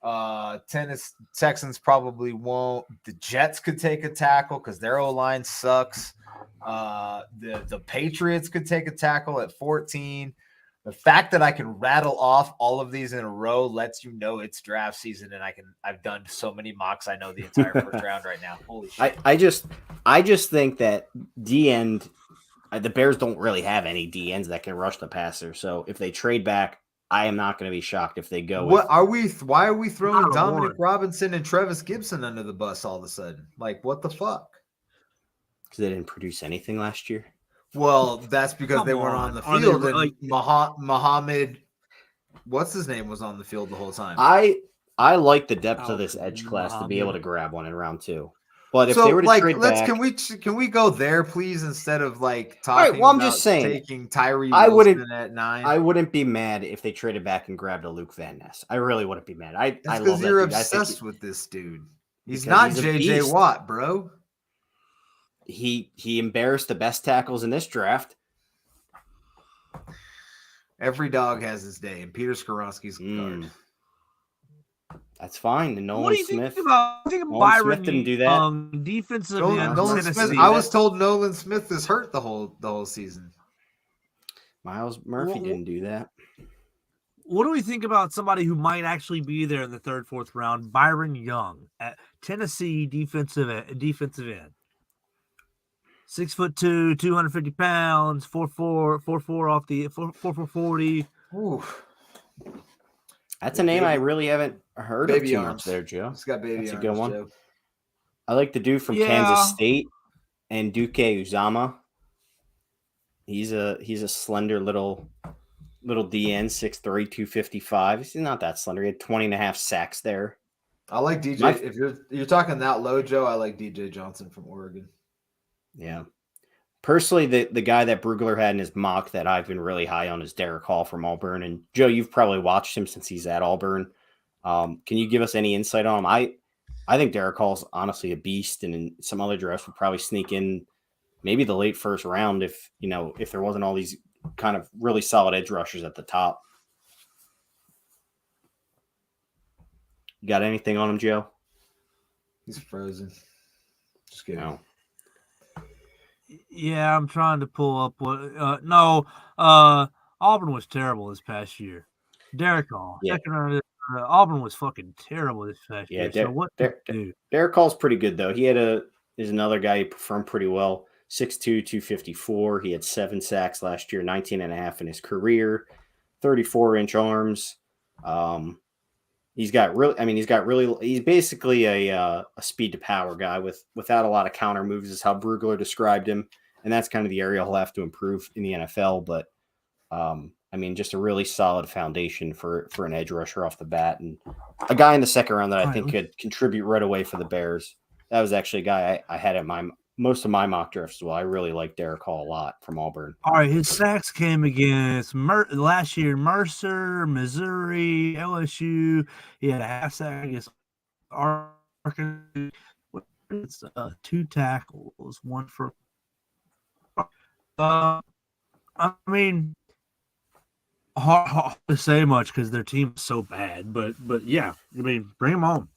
Texans probably won't. The Jets could take a tackle because their O-line sucks. The Patriots could take a tackle at 14. The fact that I can rattle off all of these in a row lets you know it's draft season, and I've done so many mocks. I know the entire first round right now. Holy shit! I just think that D end, the Bears don't really have any D ends that can rush the passer. So if they trade back, I am not going to be shocked if they go. What are we? Why are we throwing Not a Dominic warrant. Robinson and Travis Gibson under the bus all of a sudden? Like, what the fuck? Because they didn't produce anything last year. Well, that's because Come they weren't on. on the Are they field. And like- Muhammad, what's his name, was on the field the whole time. I like the depth of this Oh, edge class to be Muhammad. able to grab one in round 2. But if so, they were to like, trade back, can we go there, please, instead of like All right, talking well, I'm about just saying, taking Tyree I Wilson wouldn't- at 9? I wouldn't be mad if they traded back and grabbed a Luke Van Ness. I really wouldn't be mad. I That's love because that you're dude. I think obsessed with this dude. He's because not he's a JJ beast. Watt, bro. he embarrassed the best tackles in this draft. Every dog has his day, and Peter Skoronski's guard. That's fine. And What Nolan do you Smith. think about Nolan Byron Smith didn't do that. Young, defensive end, Nolan Tennessee? Smith. I was told Nolan Smith is hurt the whole season. Miles Murphy Well, didn't do that. What do we think about somebody who might actually be there in the 3rd, 4th round? Byron Young at Tennessee defensive end. 6'2", 250 pounds, 4'4", off the 4'40". Ooh, That's a name I really haven't heard of Baby too arms. much there, Joe. it's got baby That's a arms, good one. Joe. I like the dude from Yeah. Kansas State and Duke Uzama. He's a slender little DN, 6'3", 255. He's not that slender. He had 20 and a half sacks there. I like DJ. My- If you're talking that low, Joe, I like DJ Johnson from Oregon. Yeah. Personally, the guy that Brugler had in his mock that I've been really high on is Derek Hall from Auburn. And Joe, you've probably watched him since he's at Auburn. Can you give us any insight on him? I think Derek Hall's honestly a beast, and in some other drafts would probably sneak in maybe the late 1st round if there wasn't all these kind of really solid edge rushers at the top. You got anything on him, Joe? He's frozen. Just kidding. No. Yeah, I'm trying to pull up what. Auburn was terrible this past year. Derek Hall, Yeah. 2nd round. Auburn was fucking terrible this past Yeah, year. So what to do? Derek Hall's pretty good though. Is another guy who performed pretty well. 6'2", 254. He had 7 sacks last year, 19 and a half in his career, 34-inch arms. He's basically a speed to power guy without a lot of counter moves is how Brugler described him. And that's kind of the area he'll have to improve in the NFL. But just a really solid foundation for an edge rusher off the bat, and a guy in the 2nd round that I think could contribute right away for the Bears. That was actually a guy I had at most of my mock drafts as well. I really like Derek Hall a lot from Auburn. All right, his sacks came against last year, Mercer, Missouri, LSU. He had a half sack against Arkansas. It's 2 tackles, 1 for. Hard to say much because their team is so bad, but yeah, bring him on.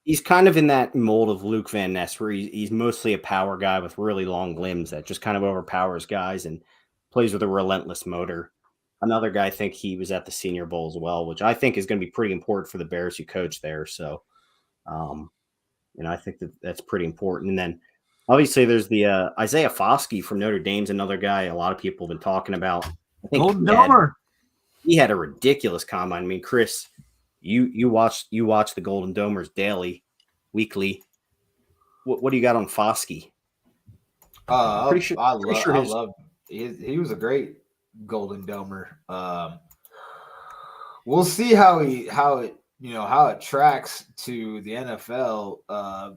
He's kind of in that mold of Luke Van Ness, where he's mostly a power guy with really long limbs that just kind of overpowers guys and plays with a relentless motor. Another guy, I think he was at the Senior Bowl as well, which I think is going to be pretty important for the Bears who coach there. So, I think that's pretty important. And then obviously there's the Isaiah Foskey from Notre Dame's another guy a lot of people have been talking about. I think Golden Domer. he had a ridiculous combine. I mean, Chris, you watch the Golden Domers daily, weekly. What do you got on Foskey? I love he was a great Golden Domer. We'll see how it tracks to the NFL.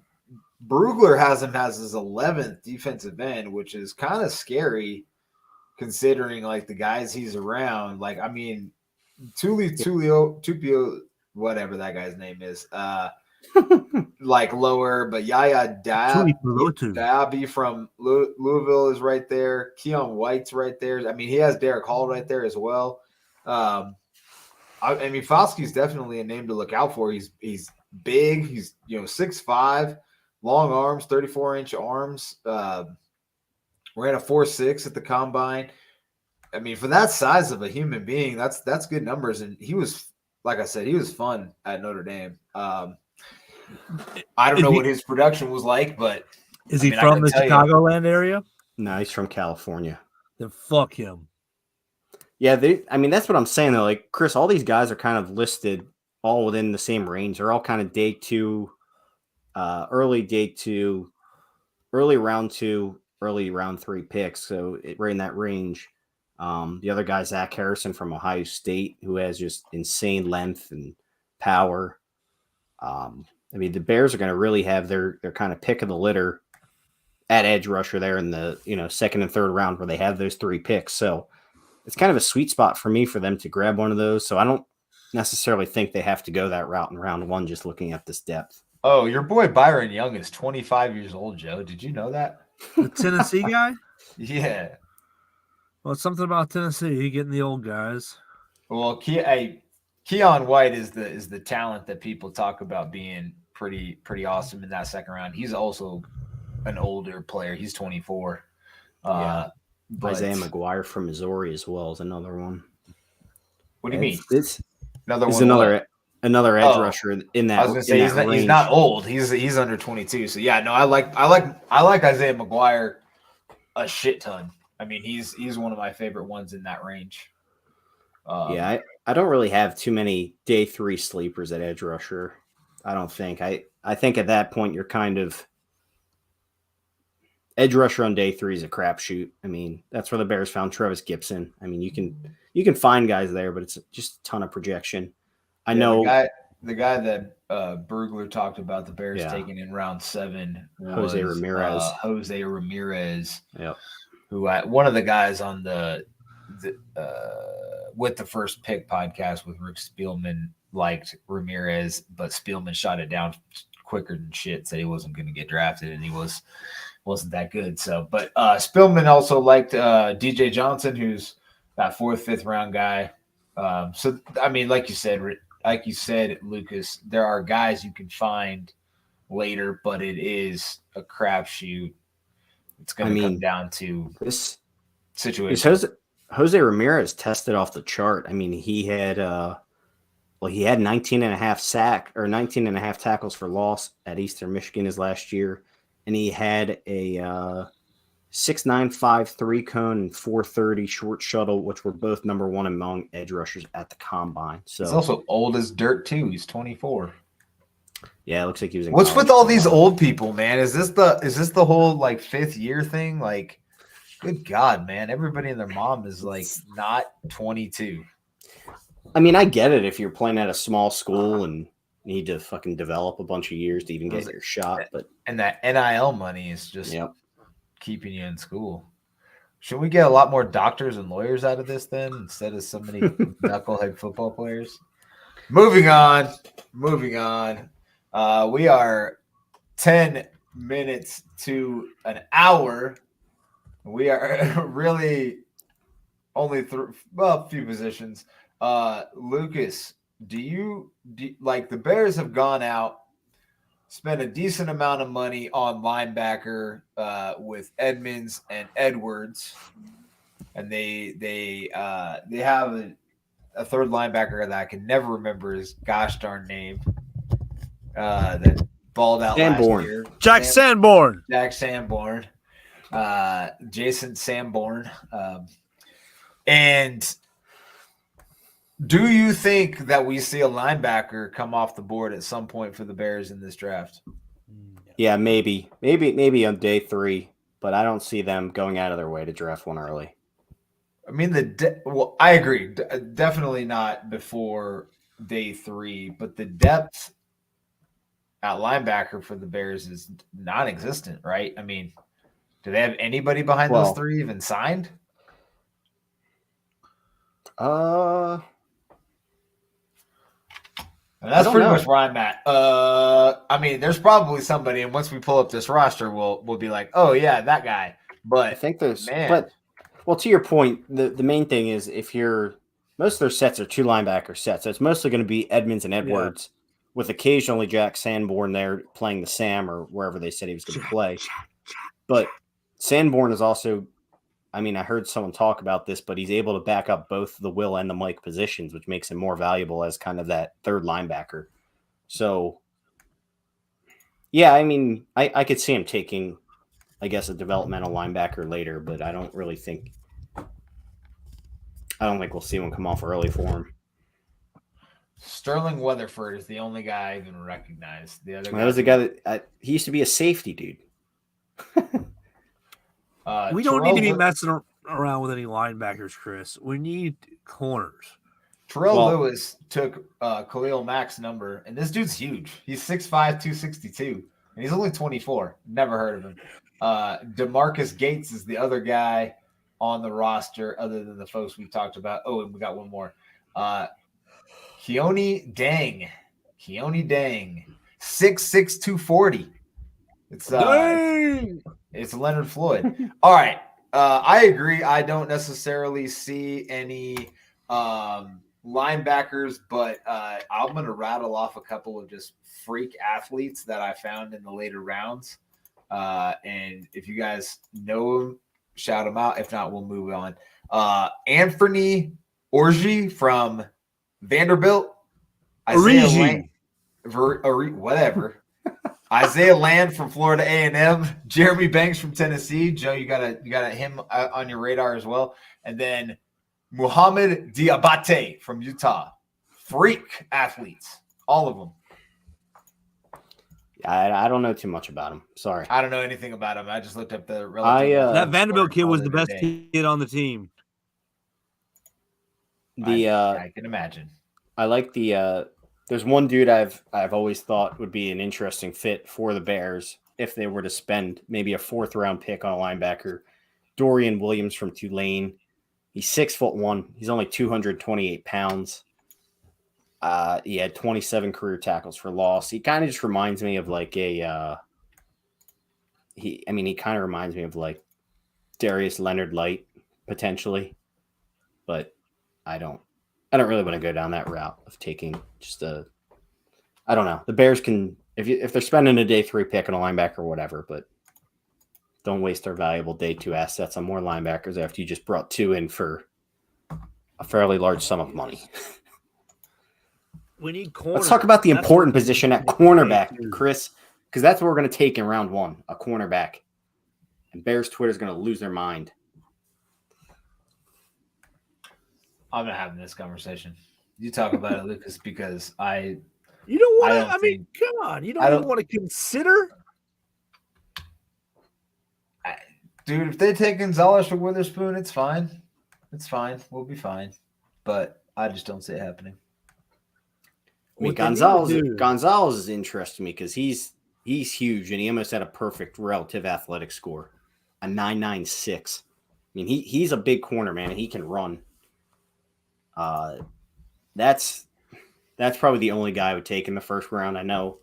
Brugler has him as his 11th defensive end, which is kind of scary considering like the guys he's around. Like, I mean, Tupio, whatever that guy's name is, like lower, but Yaya Diaby from Louisville is right there. Keon White's right there. I mean, he has Derek Hall right there as well. I mean, Foskey's definitely a name to look out for. He's big. He's 6'5", long arms, 34-inch arms. Ran a 4.6 at the combine. I mean, for that size of a human being, that's good numbers. And he was, like I said, he was fun at Notre Dame. I don't know what his production was like, but is he from the Chicagoland area? No, he's from California. Then fuck him. Yeah, that's what I'm saying though. Like Chris, all these guys are kind of listed all within the same range. They're all kind of day 2, early day 2, early round 2, early round 3 picks. So right in that range. The other guy, Zach Harrison from Ohio State, who has just insane length and power. I mean, the Bears are going to really have their kind of pick of the litter at edge rusher there in the second and third round where they have those 3 picks. So it's kind of a sweet spot for me for them to grab one of those. So I don't necessarily think they have to go that route in round 1 just looking at this depth. Oh, your boy Byron Young is 25 years old, Joe. Did you know that? The Tennessee guy? Yeah. Well, it's something about Tennessee getting the old guys. Well, Keon White is the talent that people talk about being pretty awesome in that second round. He's also an older player. He's 24. Yeah. Isaiah McGuire from Missouri as well is another one. What do you mean? It's another edge rusher in that. I was going to say he's not old. He's under 22. So yeah, no, I like Isaiah McGuire a shit ton. I mean, he's one of my favorite ones in that range. I don't really have too many day 3 sleepers at edge rusher. I don't think. I think at that point you're kind of edge rusher on day 3 is a crapshoot. I mean, that's where the Bears found Travis Gibson. I mean, you can find guys there, but it's just a ton of projection. I know the guy that Brugler talked about the Bears taking in round 7 was Jose Ramirez. Jose Ramirez. Yep. Who one of the guys on the with the first pick podcast with Rick Spielman liked Ramirez, but Spielman shot it down quicker than shit, said he wasn't going to get drafted, and he wasn't that good. So, but Spielman also liked DJ Johnson, who's that 4th, 5th round guy. So I mean, like you said, Lucas, there are guys you can find later, but it is a crapshoot. It's going to come down to this situation. Jose Ramirez tested off the chart. I mean, he had 19 and a half tackles for loss at Eastern Michigan his last year, and he had a 6.95 3-cone and 4.30 short shuttle, which were both number 1 among edge rushers at the combine. So he's also old as dirt too. He's 24. Yeah, it looks like he was. What's with all these old people, man? Is this the whole like 5th year thing? Like, good God, man! Everybody and their mom is like not 22. I mean, I get it if you're playing at a small school and need to fucking develop a bunch of years to even get your shot. But that NIL money is just keeping you in school. Should we get a lot more doctors and lawyers out of this then instead of so many knucklehead football players? Moving on. We are 10 minutes to an hour. We are really only through a few positions. Lucas, do you like the Bears have gone out, spent a decent amount of money on linebacker with Edmonds and Edwards, and they have a third linebacker that I can never remember his gosh darn name. That balled out Sanborn. last year. Jack Sanborn. Jason Sanborn. And do you think that we see a linebacker come off the board at some point for the Bears in this draft? Yeah, maybe on day 3, but I don't see them going out of their way to draft one early. I mean, well, I agree. Definitely not before day 3, but the depth at linebacker for the Bears is non-existent, right? I mean, do they have anybody behind those 3 even signed? And that's pretty much where I'm at. I mean, there's probably somebody, and once we pull up this roster, we'll be like, oh yeah, that guy. But I think there's, well, to your point, the main thing is most of their sets are 2 linebacker sets. So it's mostly going to be Edmonds and Edwards, with occasionally Jack Sanborn there playing the Sam or wherever they said he was going to play. But Sanborn is also, I mean, I heard someone talk about this, but he's able to back up both the Will and the Mike positions, which makes him more valuable as kind of that third linebacker. So, yeah, I mean, I could see him taking, I guess, a developmental linebacker later, but I don't think we'll see one come off early for him. Sterling Weatherford is the only guy I even recognize. The other guy was the guy that he used to be a safety dude. We don't need to be messing around with any linebackers, Chris. We need corners. Terrell Lewis took Khalil Mack's number, and this dude's huge. He's 6'5", 262, and he's only 24. Never heard of him. DeMarcus Gates is the other guy on the roster other than the folks we talked about. Oh, and we got one more. Keone Dang. 6'6", 240. It's Leonard Floyd. All right. I agree. I don't necessarily see any linebackers, but I'm going to rattle off a couple of just freak athletes that I found in the later rounds. And if you guys know them, shout them out. If not, we'll move on. Anthony Orji from Vanderbilt. Whatever. Isaiah Land from Florida A&M, Jeremy Banks from Tennessee. Joe, you got him on your radar as well. And then Muhammad Diabate from Utah. Freak athletes, all of them. I don't know too much about him. Sorry. I don't know anything about him. I just looked up the that Vanderbilt kid was the best kid on the team. I can imagine. I like there's one dude I've always thought would be an interesting fit for the Bears if they were to spend maybe a 4th round pick on a linebacker. Dorian Williams from Tulane. He's 6'1". He's only 228 pounds. He had 27 career tackles for loss. He kind of just reminds me of like he kind of reminds me of like Darius Leonard Light potentially, but I don't really want to go down that route of taking just I don't know. The Bears can, if they're spending a day 3 pick on a linebacker or whatever, but don't waste their valuable day 2 assets on more linebackers after you just brought 2 in for a fairly large sum of money. We need corners. Let's talk about the important position at cornerback, Chris, because that's what we're going to take in round 1, a cornerback. And Bears Twitter is going to lose their mind. I'm not having this conversation. You talk about it, Lucas, because you don't want to. I mean, come on. You don't even want to consider. Dude, if they take Gonzalez or Witherspoon, it's fine. It's fine. We'll be fine. But I just don't see it happening. I mean, Gonzalez is interesting me because he's huge and he almost had a perfect relative athletic score, a 9.96. I mean, he's a big corner, man, and he can run. That's probably the only guy I would take in the first round. I know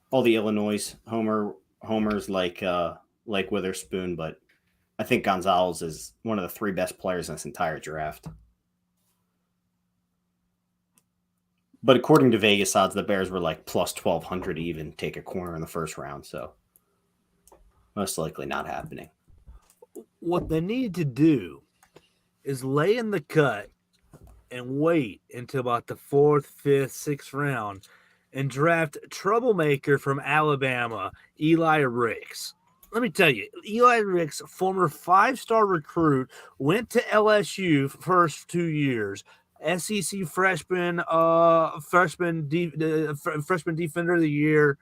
all the Illinois homers like Witherspoon, but I think Gonzalez is one of the 3 best players in this entire draft. But according to Vegas odds, the Bears were like plus 1,200 to even take a corner in the first round. So most likely not happening. What they need to do is lay in the cut and wait until about the 4th, 5th, 6th round and draft troublemaker from Alabama, Eli Ricks. Let me tell you, Eli Ricks, former 5-star recruit, went to LSU first 2 years. SEC freshman defender of the year,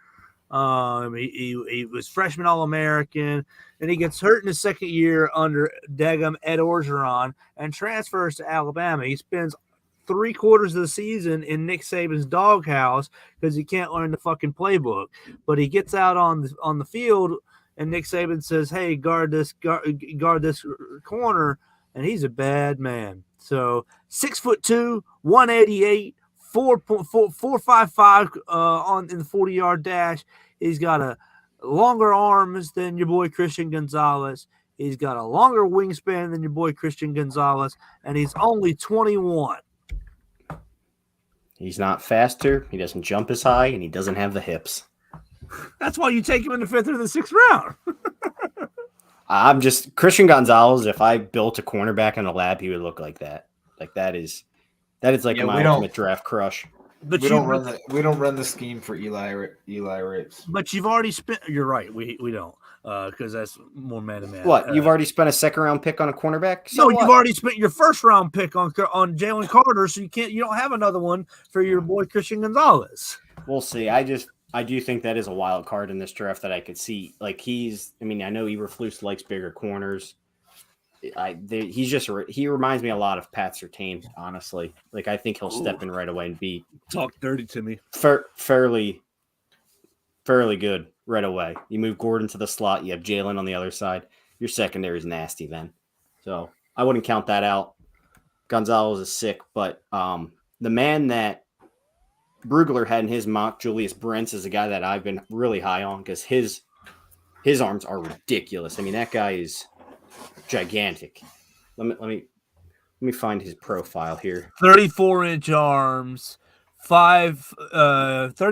He was freshman All-American, and he gets hurt in his second year under Degum Ed Orgeron and transfers to Alabama. He spends 3/4 of the season in Nick Saban's doghouse because he can't learn the fucking playbook. But he gets out on the field, and Nick Saban says, "Hey, guard this corner," and he's a bad man. So 6'2", 188, 4.55 in the 40-yard dash. He's got a longer arms than your boy Christian Gonzalez. He's got a longer wingspan than your boy Christian Gonzalez, and he's only 21. He's not faster. He doesn't jump as high, and he doesn't have the hips. That's why you take him in the 5th or the 6th round. I'm just Christian Gonzalez. If I built a cornerback in a lab, he would look like that. Like that is like my ultimate draft crush. But we don't run the scheme for Eli Ricks. But you've already spent. You're right. We don't because that's more man to man. What you've already spent a 2nd round pick on a cornerback? So you've already spent your 1st round pick on Jalen Carter, so you don't have another one for your boy Christian Gonzalez. We'll see. I do think that is a wild card in this draft that I could see. Like I know Eberflus likes bigger corners. He reminds me a lot of Pat Surtain, honestly. Like I think he'll step in right away and be talk dirty to me. Fairly good right away. You move Gordon to the slot, you have Jalen on the other side. Your secondary is nasty then. So I wouldn't count that out. Gonzalez is sick, but the man that Brugler had in his mock, Julius Brents, is a guy that I've been really high on because his arms are ridiculous. I mean, that guy is gigantic. Let me find his profile here. 34-inch arms, 34.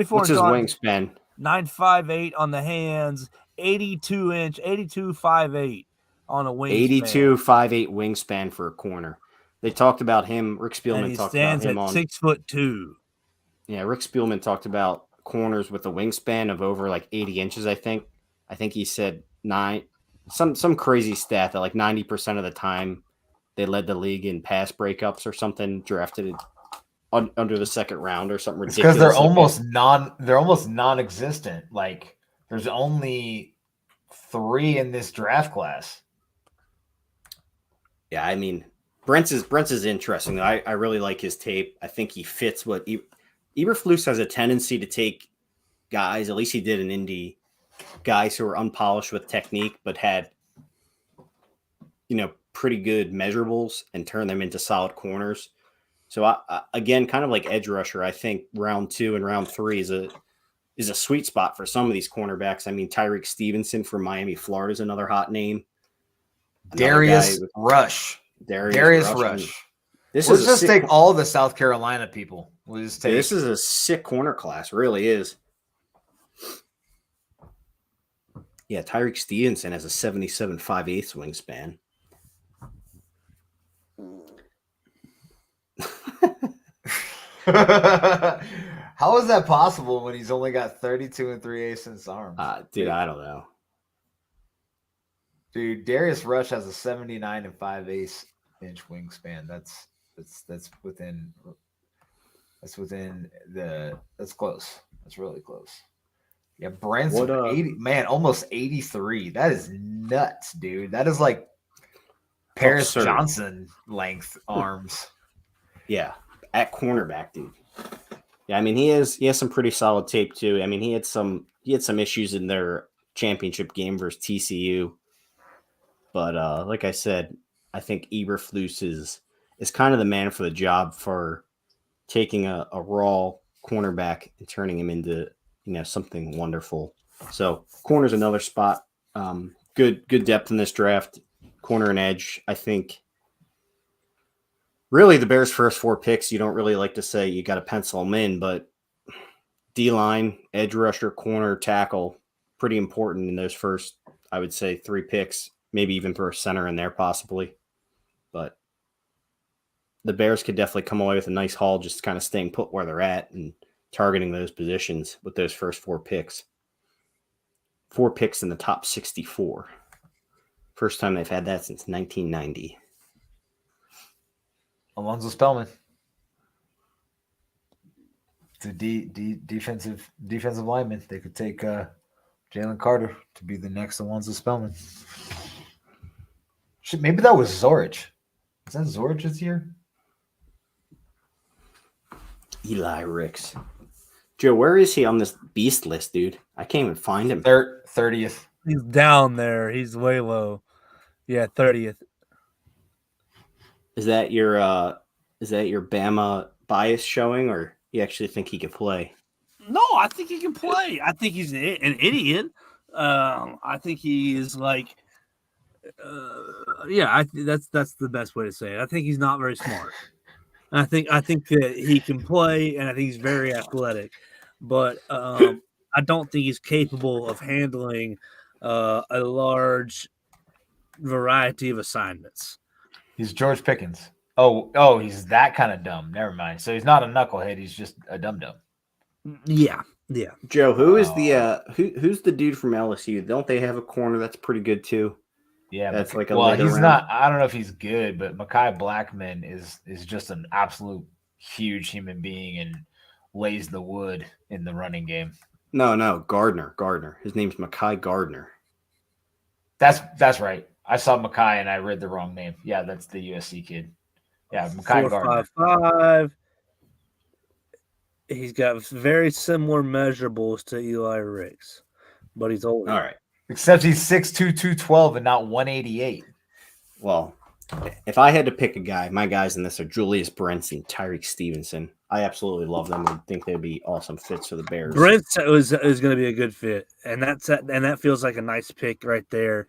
What's his wingspan? 9.58 on the hands, 82-inch, 82.58 on a wingspan. 82.58 wingspan for a corner. They talked about him. Rick Spielman talked about him on 6'2". Yeah, Rick Spielman talked about corners with a wingspan of over like 80 inches, I think. I think he said some crazy stat that like 90% of the time they led the league in pass breakups or something, drafted under the 2nd round or something ridiculous. Because they're almost non-existent. Like there's only 3 in this draft class. Yeah, I mean, Brent's is interesting. I really like his tape. I think he fits what Eberflus has a tendency to take guys, at least he did in Indy, guys who are unpolished with technique, but had, pretty good measurables and turn them into solid corners. So I again, kind of like edge rusher, I think round 2 and round 3 is a sweet spot for some of these cornerbacks. I mean, Tyreek Stevenson from Miami, Florida is another hot name. Darius Rush. Let's just take all the South Carolina people. This is a sick corner class, really is. Yeah, Tyreek Stevenson has a 77.58 wingspan. How is that possible when he's only got 32 3/8 inch arms? Dude, I don't know. Dude, Darius Rush has a 79 5/8 inch wingspan. That's close. That's really close. Yeah, Brent's 80, man, almost 83. That is nuts, dude. That is like Paris Johnson length arms. Yeah, at cornerback, dude. Yeah, I mean he has some pretty solid tape too. I mean he had some issues in their championship game versus TCU, but like I said, I think Eberflus is kind of the man for the job for taking a raw cornerback and turning him into something wonderful. So corner's another spot. Good depth in this draft. Corner and edge, I think. Really, the Bears' first 4 picks, you don't really like to say you got to pencil them in, but D-line, edge rusher, corner, tackle, pretty important in those first, I would say, 3 picks. Maybe even throw a center in there possibly. But the Bears could definitely come away with a nice haul, just kind of staying put where they're at and targeting those positions with those first 4 picks. 4 picks in the top 64. First time they've had that since 1990. Alonzo Spellman. to defensive lineman. They could take Jalen Carter to be the next Alonzo Spellman. Shit, maybe that was Zorich. Is that Zorich this year? Eli Ricks. Joe, where is he on this beast list, dude? I can't even find him. 30th. He's down there. He's way low. Yeah, 30th. Is that your Bama bias showing, or you actually think he could play? No, I think he can play. I think he's an idiot. I think he is like, that's the best way to say it. I think he's not very smart. I think that he can play, and I think he's very athletic, but I don't think he's capable of handling a large variety of assignments. He's George Pickens. Oh, he's that kind of dumb. Never mind. So he's not a knucklehead. He's just a dum-dum. Yeah. Joe, who is the who's the dude from LSU? Don't they have a corner that's pretty good too? Yeah, that's like a well, later he's round. not. I don't know if he's good, but Mekhi Blackman is just an absolute huge human being and lays the wood in the running game. No, Gardner. His name's Mekhi Gardner. That's right. I saw Mekhi and I read the wrong name. Yeah, that's the USC kid. Yeah, Mekhi Gardner. 4.55. He's got very similar measurables to Eli Ricks, but he's older. All right. Except he's 6'2", 212 and not 188. Well, if I had to pick a guy, my guys in this are Julius Brents and Tyreek Stevenson. I absolutely love them and think they'd be awesome fits for the Bears. Brent is going to be a good fit, and that feels like a nice pick right there.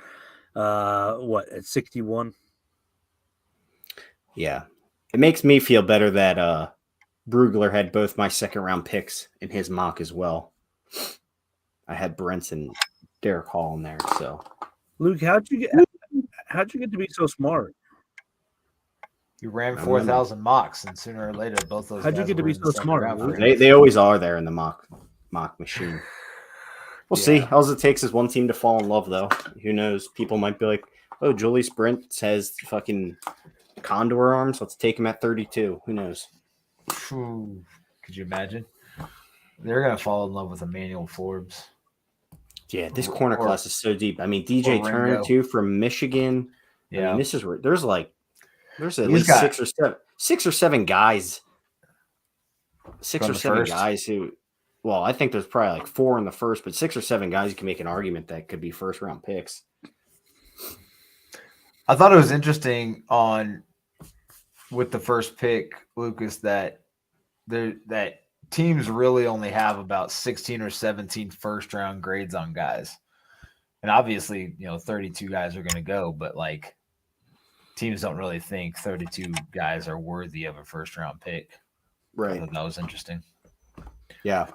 At 61? Yeah, it makes me feel better that Brugler had both my second round picks in his mock as well. I had Brents and Derek Hall in there. So, Luke, how'd you get to be so smart? You ran 4,000 mocks, and sooner or later, both those. How'd you get to be so smart? They always are there in the mock machine. We'll see. All it takes is one team to fall in love, though. Who knows? People might be like, "Oh, Julius Brents has fucking condor arms. Let's take him at 32." Who knows? Could you imagine? They're gonna fall in love with Emmanuel Forbes. Yeah, this corner class is so deep. I mean, DJ Turner too from Michigan. Yeah, I mean, this is where there's at least six or seven guys. Six or seven guys who. Well, I think there's probably like 4 in the first, but 6 or 7 guys you can make an argument that could be first round picks. I thought it was interesting with the first pick, Lucas, that teams really only have about 16 or 17 first round grades on guys. And obviously, 32 guys are going to go, but like teams don't really think 32 guys are worthy of a first round pick. Right. I thought that was interesting. Yeah.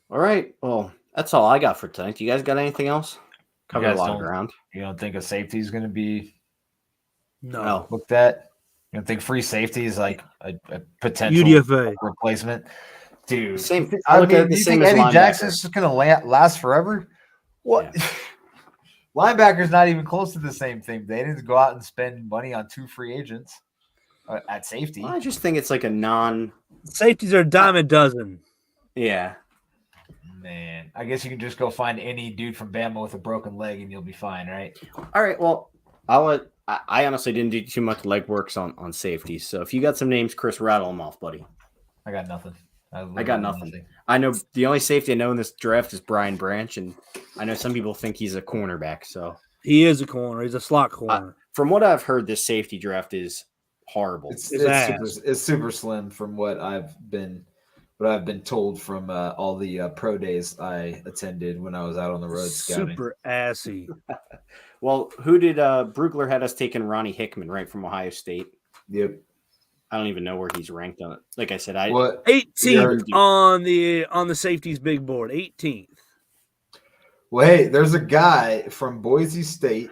All right. Well, that's all I got for tonight. You guys got anything else? Covered a lot of ground. You don't think a safety is going to be No. looked at? You don't think free safety is like a potential UDFA replacement? Dude, same. do you think Eddie Jackson's just going to last forever? What? Yeah. Linebackers not even close to the same thing. They didn't go out and spend money on 2 free agents at safety. Well, I just think it's like safeties are a dime a dozen. Yeah. Man, I guess you can just go find any dude from Bama with a broken leg and you'll be fine, right? All right. Well, I honestly didn't do too much legwork on safety. So if you got some names, Chris, rattle them off, buddy. I got nothing. I got nothing. I know the only safety I know in this draft is Brian Branch, and I know some people think he's a cornerback. So he is a corner. He's a slot corner. From what I've heard, this safety draft is horrible. It's super slim from what I've been told from all the pro days I attended when I was out on the road scouting. Super assy. Well, who did Brugler had us taking Ronnie Hickman, right, from Ohio State? Yep. I don't even know where he's ranked on it. Like I said, 18th on the safeties big board. 18th. Well, hey, there's a guy from Boise State,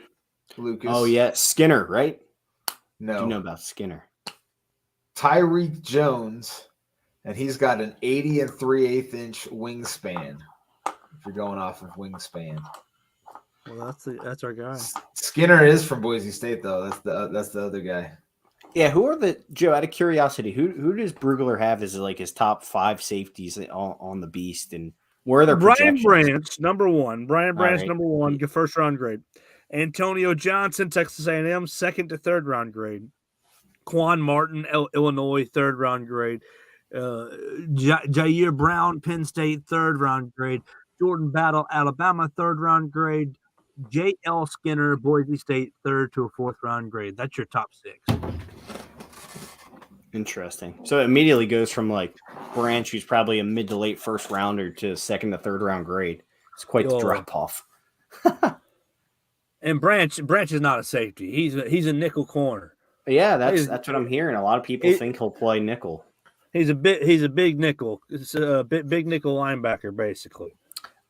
Lucas. Oh yeah, Skinner, right? No, do you know about Skinner? Tyreek Jones, and he's got an 80 3/8 inch wingspan. If you're going off of wingspan. Well, that's our guy. Skinner is from Boise State, though. That's the other guy. Yeah, who are the Joe? Out of curiosity, who does Brugler have as like his top 5 safeties on the beast, and where are their Brian projections? Branch, number one. Brian Branch, right. number one, first round grade. Antonio Johnson, Texas A&M, second to third round grade. Quan Martin, Illinois, third round grade. Jair Brown, Penn State, third round grade. Jordan Battle, Alabama, third round grade. J.L. Skinner, Boise State, third to a fourth round grade. That's your top 6. Interesting. So it immediately goes from like Branch, who's probably a mid to late first rounder, to second to third round grade. It's quite the drop off. And Branch is not a safety. He's a nickel corner. Yeah, that's what I'm hearing. A lot of people think he'll play nickel. He's a big nickel. It's a big nickel linebacker, basically.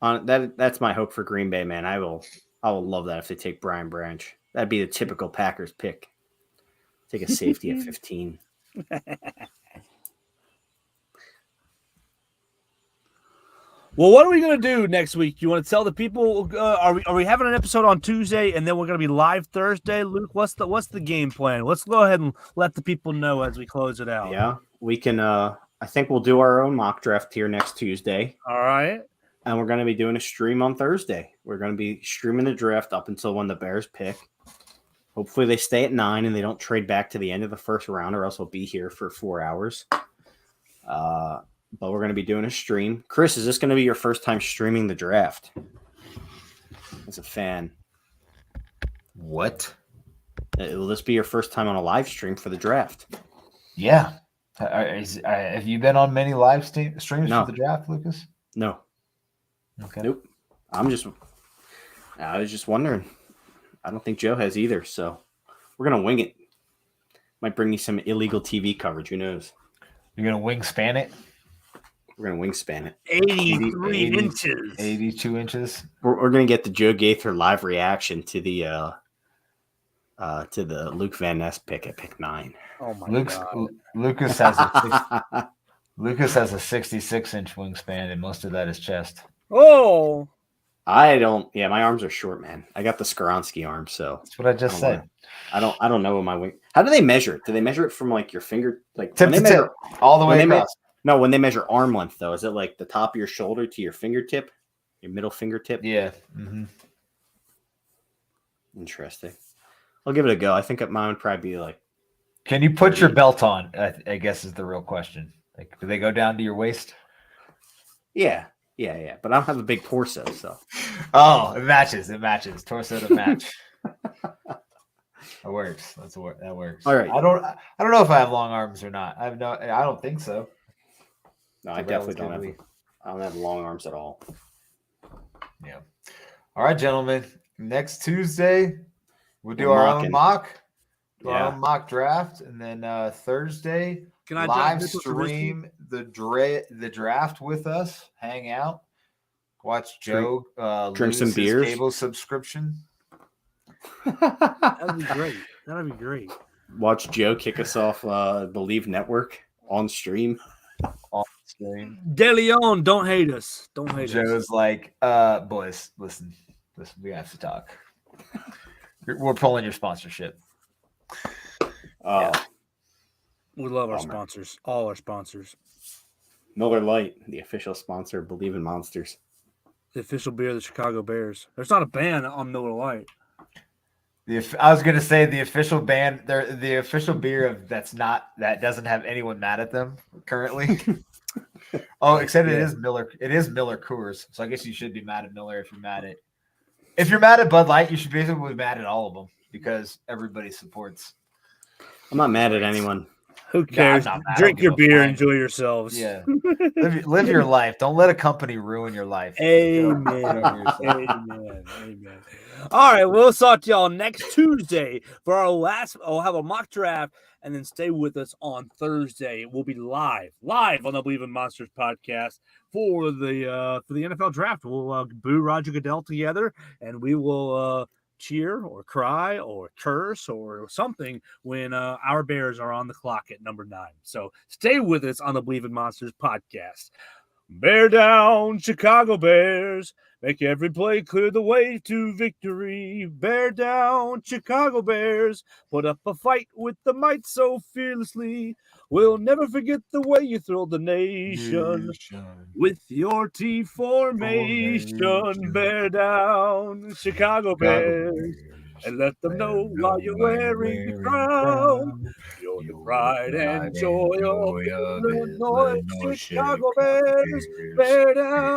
That's my hope for Green Bay, man. I will love that if they take Brian Branch. That'd be the typical Packers pick. Take a safety at 15. Well, what are we going to do next week? You want to tell the people? Are we having an episode on Tuesday and then we're going to be live Thursday? Luke, what's the game plan? Let's go ahead and let the people know as we close it out. Yeah, we can. I think we'll do our own mock draft here next Tuesday. All right. And we're going to be doing a stream on Thursday. We're going to be streaming the draft up until when the Bears pick. Hopefully they stay at 9 and they don't trade back to the end of the first round, or else we'll be here for 4 hours. But we're going to be doing a stream. Chris, is this going to be your first time streaming the draft as a fan? What? Will this be your first time on a live stream for the draft? Yeah. Have you been on many live streams for the draft, Lucas? No. Okay. Nope. I was just wondering. I don't think Joe has either, so we're going to wing it. Might bring you some illegal TV coverage. Who knows? You're going to wingspan it? We're going to wingspan it. 83 inches. 82 inches. We're going to get the Joe Gaither live reaction to the Luke Van Ness pick at pick 9. Oh my God. Lucas has a 66-inch wingspan, and most of that is chest. Oh. I don't. Yeah, my arms are short, man. I got the Skaronski arm, so that's what I just said. I don't know what my wing. How do they measure it? Do they measure it from like your finger, like tip to tip, all the way across? No, when they measure arm length, though, is it like the top of your shoulder to your fingertip, your middle fingertip? Yeah. Mm-hmm. Interesting. I'll give it a go. I think mine would probably be like. Can you put your belt on? I guess is the real question. Like, do they go down to your waist? Yeah. But I don't have a big torso, so. Oh, it matches. Torso to match. That works. That works. All right. I don't know if I have long arms or not. I don't think so. No, I definitely don't have. I don't have long arms at all. Yeah. All right, gentlemen. Next Tuesday, we'll do our own mock draft, and then Thursday, can I live stream the draft with us. Hang out, watch Joe drink some beers. Cable subscription. That'd be great. Watch Joe kick us off Believe Network on stream. De Leon, don't hate us. Joe's like, boys, listen, we have to talk. We're pulling your sponsorship. Yeah. We love our sponsors, all our sponsors. Miller Lite, the official sponsor of Believe in Monsters. The official beer of the Chicago Bears. There's not a ban on Miller Lite. I was going to say the official band, the official beer that doesn't have anyone mad at them currently. Oh, except it is Miller. It is Miller Coors. So I guess you should be mad at Miller if you're mad at Bud Light, you should basically be mad at all of them because everybody supports. I'm not mad at anyone. Who cares? Drink your beer, enjoy yourselves. Yeah. live your life. Don't let a company ruin your life. Amen. Amen. All right, we'll talk to y'all next Tuesday for our last. I'll have a mock draft, and then stay with us on Thursday. We'll be live on the Believe in Monsters podcast for the NFL draft. We'll boo Roger Goodell together, and we will cheer or cry or curse or something when our Bears are on the clock at number 9. So stay with us on the Believe in Monsters podcast. Bear down, Chicago Bears. Make every play, clear the way to victory. Bear down, Chicago Bears. Put up a fight with the might so fearlessly. We'll never forget the way you thrilled the nation. With your T formation, bear down, Chicago Bears. And let them know while you're wearing the crown. You're the pride and joy of Illinois, Chicago Bears. Bear down.